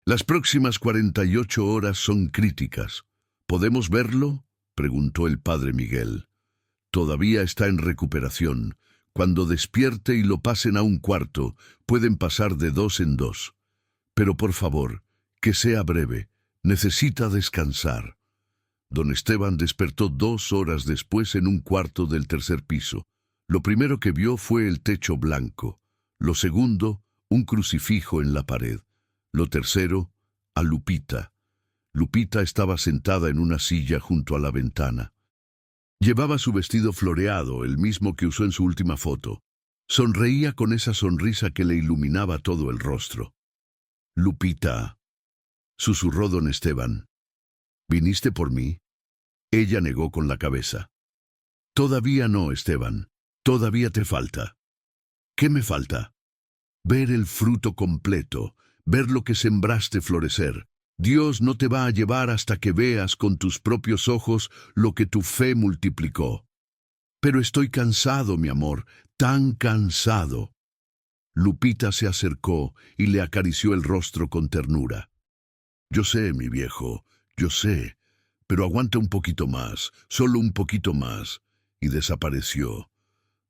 Las próximas 48 horas son críticas. ¿Podemos verlo?, preguntó el padre Miguel. Todavía está en recuperación. Cuando despierte y lo pasen a un cuarto, pueden pasar de 2 en 2. Pero por favor, que sea breve. Necesita descansar. Don Esteban despertó 2 horas después en un cuarto del tercer piso. Lo primero que vio fue el techo blanco. Lo segundo, un crucifijo en la pared. Lo tercero, a Lupita. Lupita estaba sentada en una silla junto a la ventana. Llevaba su vestido floreado, el mismo que usó en su última foto. Sonreía con esa sonrisa que le iluminaba todo el rostro. «Lupita», susurró don Esteban. «¿Viniste por mí?». Ella negó con la cabeza. «Todavía no, Esteban. Todavía te falta». «¿Qué me falta?». «Ver el fruto completo, ver lo que sembraste florecer. Dios no te va a llevar hasta que veas con tus propios ojos lo que tu fe multiplicó». «Pero estoy cansado, mi amor, tan cansado». Lupita se acercó y le acarició el rostro con ternura. «Yo sé, mi viejo, yo sé, pero aguanta un poquito más, solo un poquito más». Y desapareció.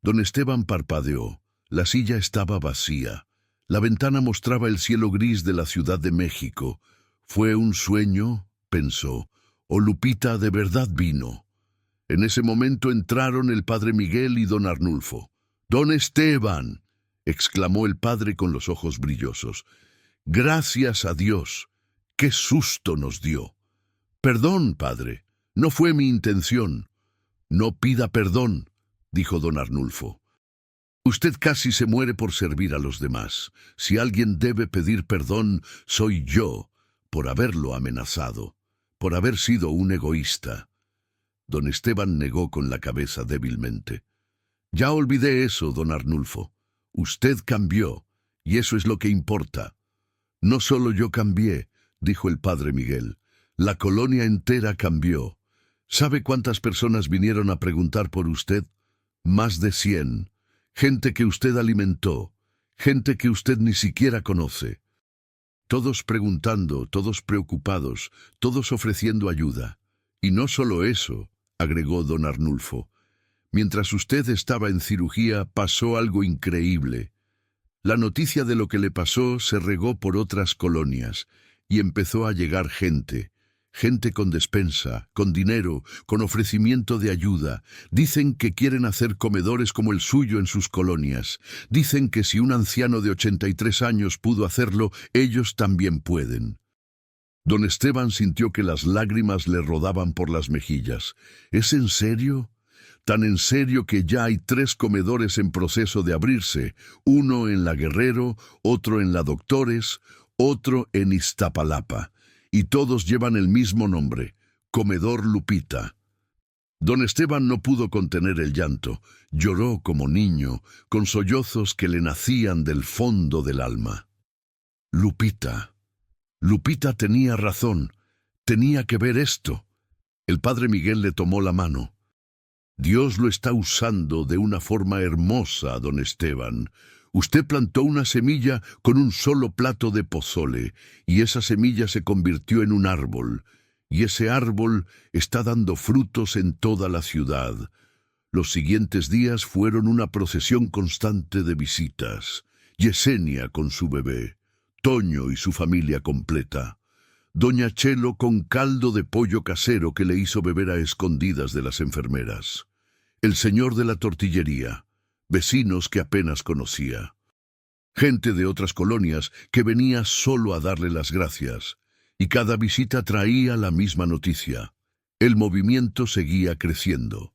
Don Esteban parpadeó. La silla estaba vacía. La ventana mostraba el cielo gris de la Ciudad de México. ¿Fue un sueño?, pensó, ¿o Lupita de verdad vino? En ese momento entraron el padre Miguel y don Arnulfo. «¡Don Esteban!», exclamó el padre con los ojos brillosos. «Gracias a Dios. ¡Qué susto nos dio!». «Perdón, padre, no fue mi intención». «No pida perdón», dijo don Arnulfo. «Usted casi se muere por servir a los demás. Si alguien debe pedir perdón, soy yo, por haberlo amenazado, por haber sido un egoísta». Don Esteban negó con la cabeza débilmente. «Ya olvidé eso, don Arnulfo. Usted cambió, y eso es lo que importa». «No solo yo cambié», dijo el padre Miguel. «La colonia entera cambió. ¿Sabe cuántas personas vinieron a preguntar por usted? Más de 100. Gente que usted alimentó, gente que usted ni siquiera conoce. Todos preguntando, todos preocupados, todos ofreciendo ayuda. Y no solo eso», agregó don Arnulfo. «Mientras usted estaba en cirugía, pasó algo increíble. La noticia de lo que le pasó se regó por otras colonias, y empezó a llegar gente con despensa, con dinero, con ofrecimiento de ayuda. Dicen que quieren hacer comedores como el suyo en sus colonias. Dicen que si un anciano de 83 años pudo hacerlo, ellos también pueden». Don Esteban sintió que las lágrimas le rodaban por las mejillas. ¿Es en serio? Tan en serio que ya hay 3 comedores en proceso de abrirse, uno en La Guerrero, otro en La Doctores, otro en Iztapalapa, y todos llevan el mismo nombre, Comedor Lupita. Don Esteban no pudo contener el llanto. Lloró como niño, con sollozos que le nacían del fondo del alma. Lupita. Lupita tenía razón. Tenía que ver esto. El padre Miguel le tomó la mano. «Dios lo está usando de una forma hermosa, don Esteban. Usted plantó una semilla con un solo plato de pozole, y esa semilla se convirtió en un árbol, y ese árbol está dando frutos en toda la ciudad». Los siguientes días fueron una procesión constante de visitas. Yesenia con su bebé, Toño y su familia completa, doña Chelo con caldo de pollo casero que le hizo beber a escondidas de las enfermeras, el señor de la tortillería, vecinos que apenas conocía, gente de otras colonias que venía solo a darle las gracias, y cada visita traía la misma noticia. El movimiento seguía creciendo.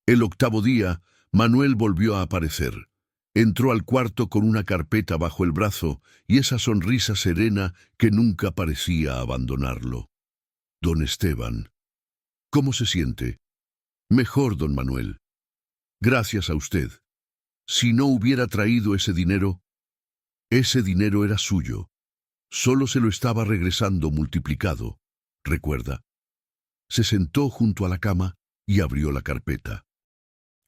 El 8º día, Manuel volvió a aparecer. Entró al cuarto con una carpeta bajo el brazo y esa sonrisa serena que nunca parecía abandonarlo. «Don Esteban, ¿cómo se siente?». «Mejor, don Manuel. Gracias a usted. Si no hubiera traído ese dinero era suyo. Solo se lo estaba regresando multiplicado. ¿Recuerda?». Se sentó junto a la cama y abrió la carpeta.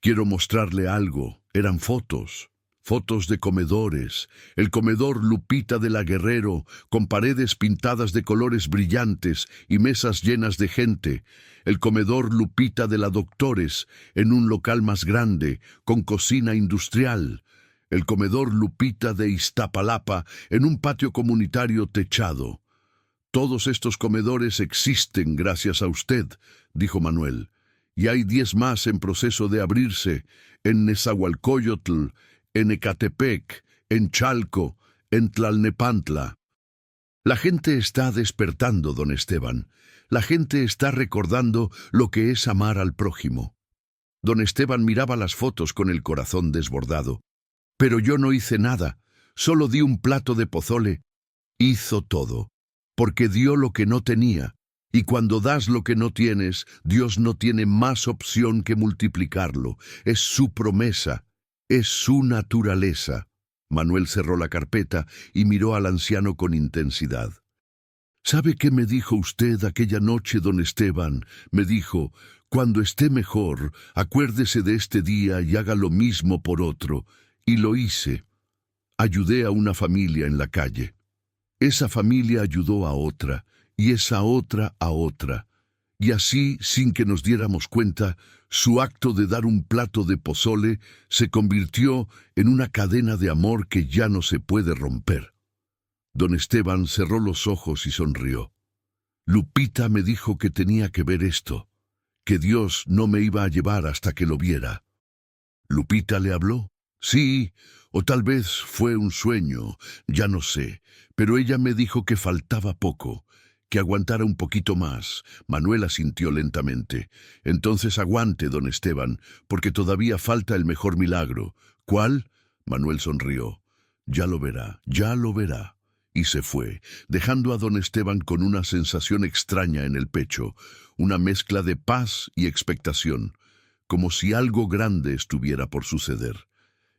«Quiero mostrarle algo. Eran fotos. fotos de comedores, el comedor Lupita de la Guerrero, con paredes pintadas de colores brillantes y mesas llenas de gente, el comedor Lupita de la Doctores, en un local más grande, con cocina industrial, el comedor Lupita de Iztapalapa, en un patio comunitario techado. Todos estos comedores existen gracias a usted, dijo Manuel, y hay 10 más en proceso de abrirse, en Nezahualcóyotl, en Ecatepec, en Chalco, en Tlalnepantla. La gente está despertando, don Esteban. La gente está recordando lo que es amar al prójimo. Don Esteban miraba las fotos con el corazón desbordado. Pero yo no hice nada, solo di un plato de pozole. Hizo todo, porque dio lo que no tenía. Y cuando das lo que no tienes, Dios no tiene más opción que multiplicarlo. Es su promesa, es su naturaleza. Manuel cerró la carpeta y miró al anciano con intensidad. ¿Sabe qué me dijo usted aquella noche, don Esteban? Me dijo, cuando esté mejor, acuérdese de este día y haga lo mismo por otro. Y lo hice. Ayudé a una familia en la calle. Esa familia ayudó a otra, y esa otra a otra. Y así, sin que nos diéramos cuenta, su acto de dar un plato de pozole se convirtió en una cadena de amor que ya no se puede romper. Don Esteban cerró los ojos y sonrió. Lupita me dijo que tenía que ver esto, que Dios no me iba a llevar hasta que lo viera. ¿Lupita le habló? Sí, o tal vez fue un sueño, ya no sé, pero ella me dijo que faltaba poco, que aguantara un poquito más. Manuel asintió lentamente. Entonces aguante, don Esteban, porque todavía falta el mejor milagro. ¿Cuál? Manuel sonrió. Ya lo verá, ya lo verá. Y se fue, dejando a don Esteban con una sensación extraña en el pecho, una mezcla de paz y expectación, como si algo grande estuviera por suceder.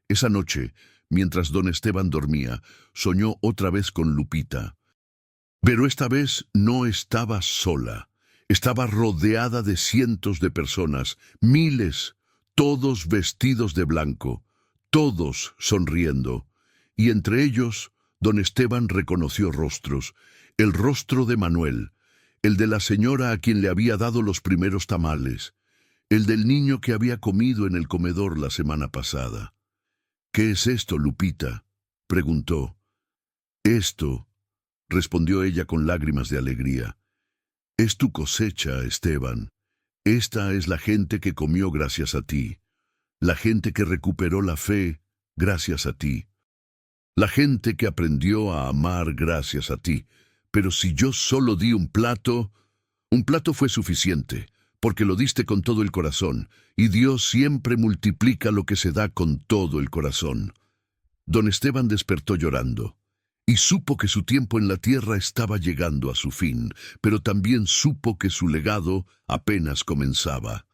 Esa noche, mientras don Esteban dormía, soñó otra vez con Lupita. Pero esta vez no estaba sola. Estaba rodeada de cientos de personas, miles, todos vestidos de blanco, todos sonriendo. Y entre ellos, don Esteban reconoció rostros. El rostro de Manuel, el de la señora a quien le había dado los primeros tamales, el del niño que había comido en el comedor la semana pasada. ¿Qué es esto, Lupita?, preguntó. Esto, respondió ella con lágrimas de alegría. Es tu cosecha, Esteban. Esta es la gente que comió gracias a ti, la gente que recuperó la fe gracias a ti, la gente que aprendió a amar gracias a ti. Pero si yo solo di un plato fue suficiente, porque lo diste con todo el corazón, y Dios siempre multiplica lo que se da con todo el corazón. Don Esteban despertó llorando, y supo que su tiempo en la tierra estaba llegando a su fin, pero también supo que su legado apenas comenzaba.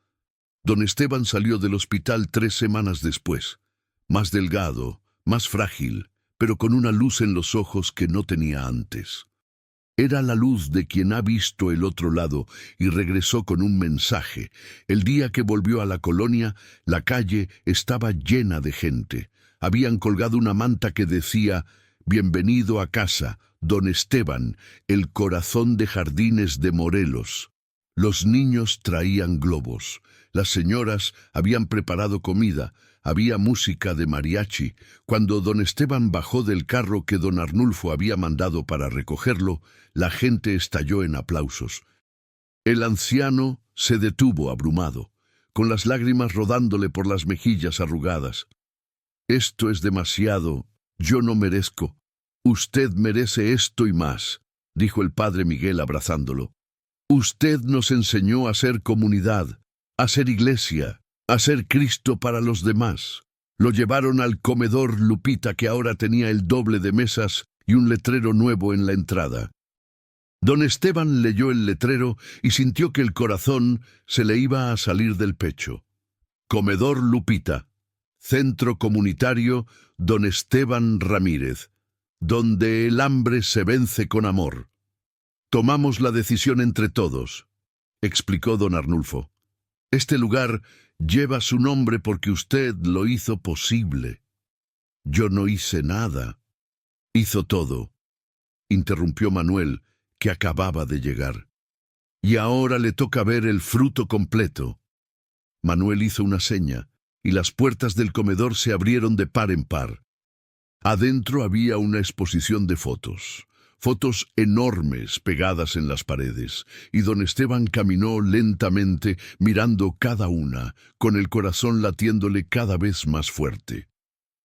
Don Esteban salió del hospital 3 semanas después, más delgado, más frágil, pero con una luz en los ojos que no tenía antes. Era la luz de quien ha visto el otro lado y regresó con un mensaje. El día que volvió a la colonia, la calle estaba llena de gente. Habían colgado una manta que decía: «Bienvenido a casa, don Esteban, el corazón de Jardines de Morelos». Los niños traían globos. Las señoras habían preparado comida. Había música de mariachi. Cuando don Esteban bajó del carro que don Arnulfo había mandado para recogerlo, la gente estalló en aplausos. El anciano se detuvo abrumado, con las lágrimas rodándole por las mejillas arrugadas. «Esto es demasiado. Yo no merezco. Usted merece esto y más», dijo el padre Miguel abrazándolo. «Usted nos enseñó a ser comunidad, a ser iglesia, a ser Cristo para los demás». Lo llevaron al comedor Lupita, que ahora tenía el doble de mesas y un letrero nuevo en la entrada. Don Esteban leyó el letrero y sintió que el corazón se le iba a salir del pecho. Comedor Lupita, Centro Comunitario Don Esteban Ramírez, donde el hambre se vence con amor. «Tomamos la decisión entre todos», explicó don Arnulfo. «Este lugar lleva su nombre porque usted lo hizo posible». Yo no hice nada. Hizo todo, interrumpió Manuel, que acababa de llegar. Y ahora le toca ver el fruto completo. Manuel hizo una seña, y las puertas del comedor se abrieron de par en par. Adentro había una exposición de fotos. Fotos enormes pegadas en las paredes, y don Esteban caminó lentamente mirando cada una, con el corazón latiéndole cada vez más fuerte.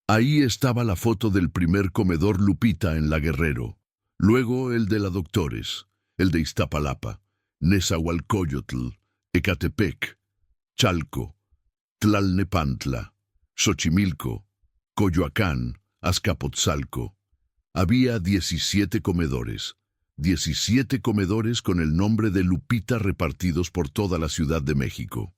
Ahí estaba la foto del primer comedor Lupita en La Guerrero, luego el de la Doctores, el de Iztapalapa, Nezahualcóyotl, Ecatepec, Chalco, Tlalnepantla, Xochimilco, Coyoacán, Azcapotzalco. Había 17 comedores, 17 comedores con el nombre de Lupita repartidos por toda la Ciudad de México.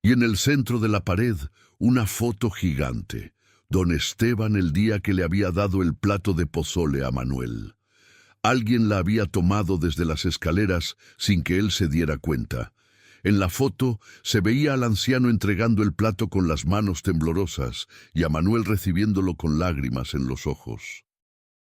Y en el centro de la pared, una foto gigante, don Esteban el día que le había dado el plato de pozole a Manuel. Alguien la había tomado desde las escaleras sin que él se diera cuenta. En la foto se veía al anciano entregando el plato con las manos temblorosas y a Manuel recibiéndolo con lágrimas en los ojos.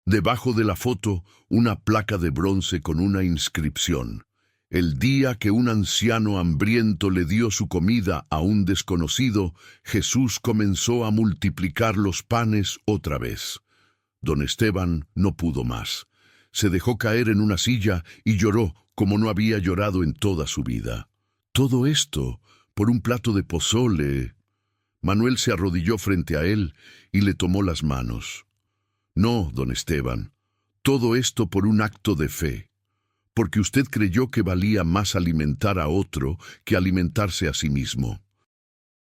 Debajo de la foto, una placa de bronce con una inscripción: el día que un anciano hambriento le dio su comida a un desconocido, Jesús comenzó a multiplicar los panes otra vez. Don Esteban no pudo más. Se dejó caer en una silla y lloró como no había llorado en toda su vida. Todo esto por un plato de pozole. Manuel se arrodilló frente a él y le tomó las manos. No, don Esteban, todo esto por un acto de fe, porque usted creyó que valía más alimentar a otro que alimentarse a sí mismo.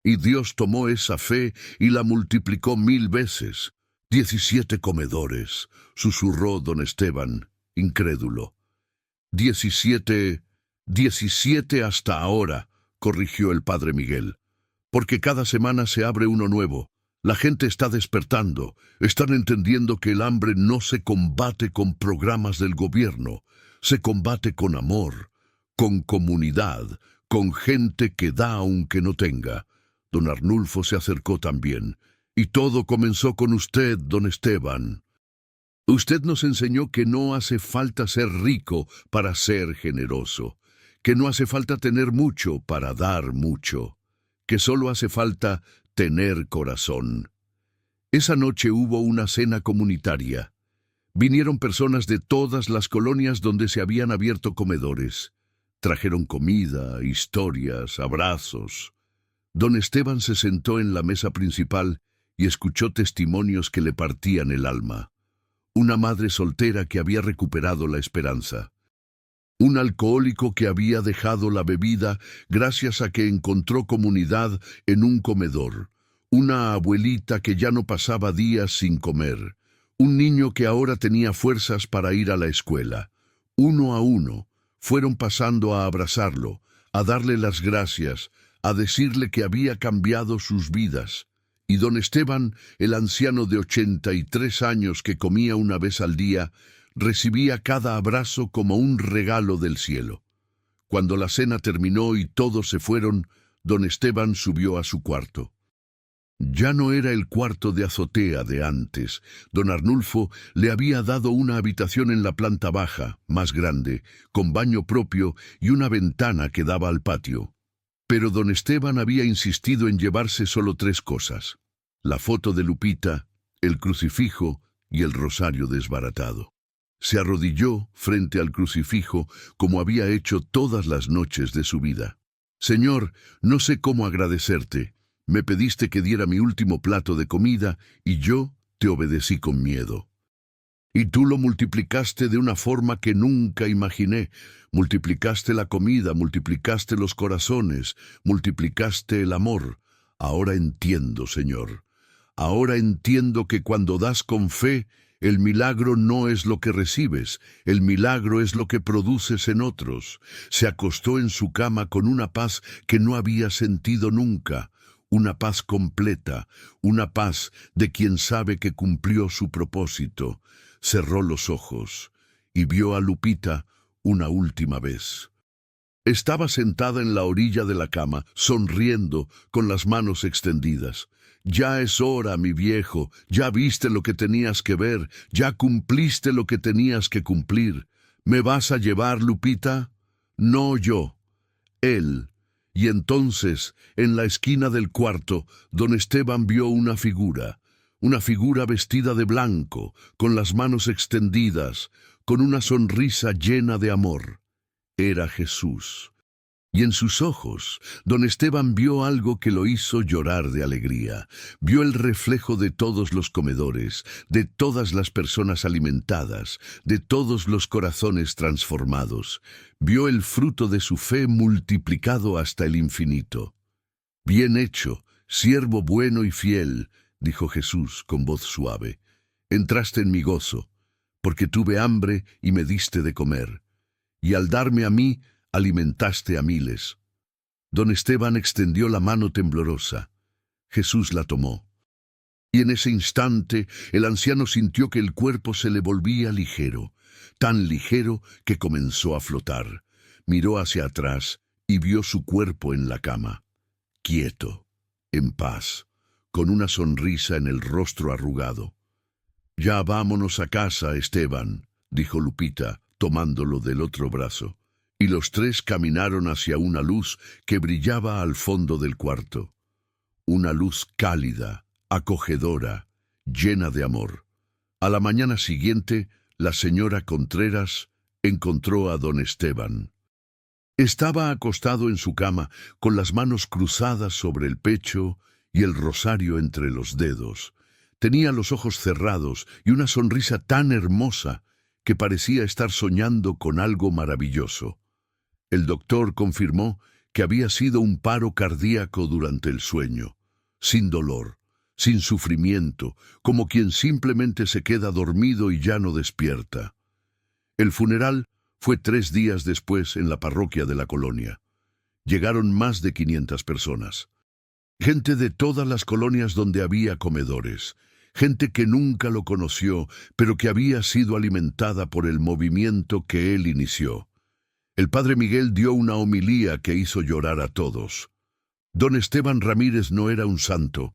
Y Dios tomó esa fe y la multiplicó 1000 veces. 17 comedores, susurró don Esteban, incrédulo. 17 hasta ahora, corrigió el padre Miguel, porque cada semana se abre uno nuevo. La gente está despertando, están entendiendo que el hambre no se combate con programas del gobierno, se combate con amor, con comunidad, con gente que da aunque no tenga. Don Arnulfo se acercó también, y todo comenzó con usted, don Esteban. Usted nos enseñó que no hace falta ser rico para ser generoso, que no hace falta tener mucho para dar mucho, que solo hace falta tener corazón. Esa noche hubo una cena comunitaria. Vinieron personas de todas las colonias donde se habían abierto comedores. Trajeron comida, historias, abrazos. Don Esteban se sentó en la mesa principal y escuchó testimonios que le partían el alma. Una madre soltera que había recuperado la esperanza. Un alcohólico que había dejado la bebida gracias a que encontró comunidad en un comedor. Una abuelita que ya no pasaba días sin comer. Un niño que ahora tenía fuerzas para ir a la escuela. Uno a uno, fueron pasando a abrazarlo, a darle las gracias, a decirle que había cambiado sus vidas. Y don Esteban, el anciano de 83 años que comía una vez al día, recibía cada abrazo como un regalo del cielo. Cuando la cena terminó y todos se fueron, don Esteban subió a su cuarto. Ya no era el cuarto de azotea de antes. Don Arnulfo le había dado una habitación en la planta baja, más grande, con baño propio y una ventana que daba al patio. Pero don Esteban había insistido en llevarse solo 3 cosas: la foto de Lupita, el crucifijo y el rosario desbaratado. Se arrodilló frente al crucifijo como había hecho todas las noches de su vida. Señor, no sé cómo agradecerte. Me pediste que diera mi último plato de comida y yo te obedecí con miedo. Y tú lo multiplicaste de una forma que nunca imaginé. Multiplicaste la comida, multiplicaste los corazones, multiplicaste el amor. Ahora entiendo, Señor. Ahora entiendo que cuando das con fe, el milagro no es lo que recibes, el milagro es lo que produces en otros. Se acostó en su cama con una paz que no había sentido nunca. Una paz completa, una paz de quien sabe que cumplió su propósito. Cerró los ojos y vio a Lupita una última vez. Estaba sentada en la orilla de la cama, sonriendo, con las manos extendidas. Ya es hora, mi viejo, ya viste lo que tenías que ver, ya cumpliste lo que tenías que cumplir. ¿Me vas a llevar, Lupita? No yo, él. Y entonces, en la esquina del cuarto, don Esteban vio una figura vestida de blanco, con las manos extendidas, con una sonrisa llena de amor. Era Jesús. Y en sus ojos, don Esteban vio algo que lo hizo llorar de alegría. Vio el reflejo de todos los comedores, de todas las personas alimentadas, de todos los corazones transformados. Vio el fruto de su fe multiplicado hasta el infinito. Bien hecho, siervo bueno y fiel, dijo Jesús con voz suave. Entraste en mi gozo, porque tuve hambre y me diste de comer. Y al darme a mí, alimentaste a miles. Don Esteban extendió la mano temblorosa. Jesús la tomó. Y en ese instante el anciano sintió que el cuerpo se le volvía ligero, tan ligero que comenzó a flotar. Miró hacia atrás y vio su cuerpo en la cama, quieto, en paz, con una sonrisa en el rostro arrugado. «Ya vámonos a casa, Esteban», dijo Lupita, tomándolo del otro brazo. Y los tres caminaron hacia una luz que brillaba al fondo del cuarto. Una luz cálida, acogedora, llena de amor. A la mañana siguiente, la señora Contreras encontró a don Esteban. Estaba acostado en su cama, con las manos cruzadas sobre el pecho y el rosario entre los dedos. Tenía los ojos cerrados y una sonrisa tan hermosa que parecía estar soñando con algo maravilloso. El doctor confirmó que había sido un paro cardíaco durante el sueño, sin dolor, sin sufrimiento, como quien simplemente se queda dormido y ya no despierta. El funeral fue 3 días después en la parroquia de la colonia. Llegaron más de 500 personas. Gente de todas las colonias donde había comedores, gente que nunca lo conoció, pero que había sido alimentada por el movimiento que él inició. El padre Miguel dio una homilía que hizo llorar a todos. Don Esteban Ramírez no era un santo.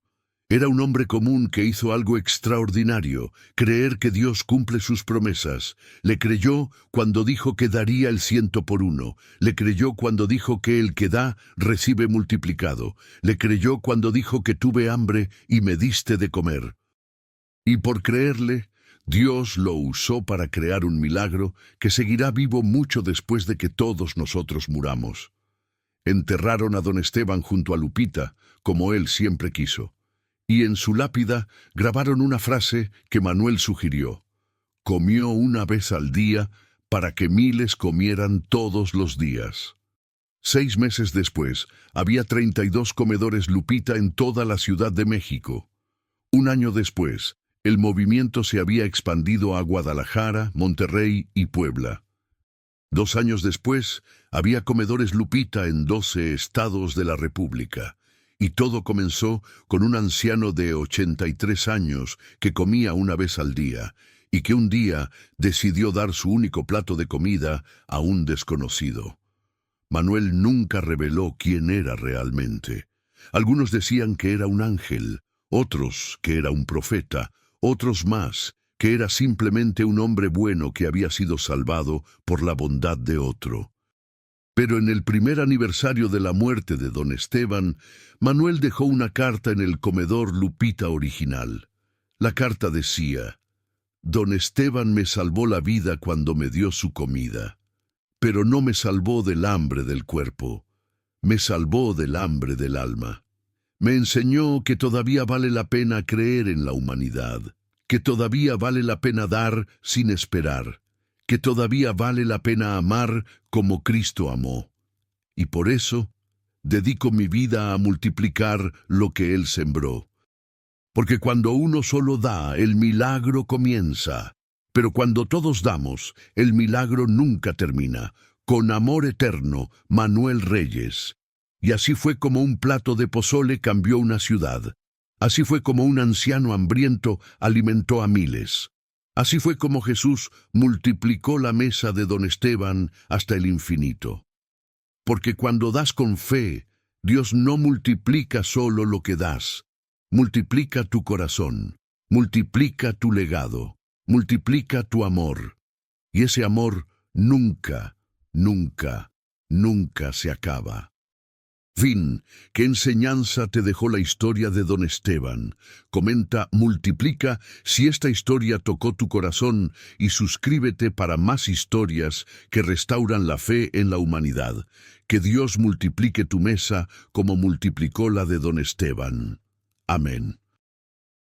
Era un hombre común que hizo algo extraordinario, creer que Dios cumple sus promesas. Le creyó cuando dijo que daría el 100 por 1. Le creyó cuando dijo que el que da, recibe multiplicado. Le creyó cuando dijo que tuve hambre y me diste de comer. Y por creerle, Dios lo usó para crear un milagro que seguirá vivo mucho después de que todos nosotros muramos. Enterraron a don Esteban junto a Lupita, como él siempre quiso. Y en su lápida grabaron una frase que Manuel sugirió. Comió una vez al día para que miles comieran todos los días. 6 meses después, había 32 comedores Lupita en toda la Ciudad de México. Un año después, el movimiento se había expandido a Guadalajara, Monterrey y Puebla. 2 años después, había comedores Lupita en 12 estados de la República. Y todo comenzó con un anciano de 83 años que comía una vez al día y que un día decidió dar su único plato de comida a un desconocido. Manuel nunca reveló quién era realmente. Algunos decían que era un ángel, otros que era un profeta, otros más que era simplemente un hombre bueno que había sido salvado por la bondad de otro. Pero en el primer aniversario de la muerte de don Esteban, Manuel dejó una carta en el comedor Lupita original. La carta decía: «Don Esteban me salvó la vida cuando me dio su comida, pero no me salvó del hambre del cuerpo, me salvó del hambre del alma. Me enseñó que todavía vale la pena creer en la humanidad, que todavía vale la pena dar sin esperar, que todavía vale la pena amar como Cristo amó. Y por eso dedico mi vida a multiplicar lo que Él sembró. Porque cuando uno solo da, el milagro comienza. Pero cuando todos damos, el milagro nunca termina. Con amor eterno, Manuel Reyes». Y así fue como un plato de pozole cambió una ciudad. Así fue como un anciano hambriento alimentó a miles. Así fue como Jesús multiplicó la mesa de don Esteban hasta el infinito. Porque cuando das con fe, Dios no multiplica solo lo que das, multiplica tu corazón, multiplica tu legado, multiplica tu amor. Y ese amor nunca, nunca, nunca se acaba. Fin, ¿qué enseñanza te dejó la historia de don Esteban? Comenta, multiplica si esta historia tocó tu corazón y suscríbete para más historias que restauran la fe en la humanidad. Que Dios multiplique tu mesa como multiplicó la de don Esteban. Amén.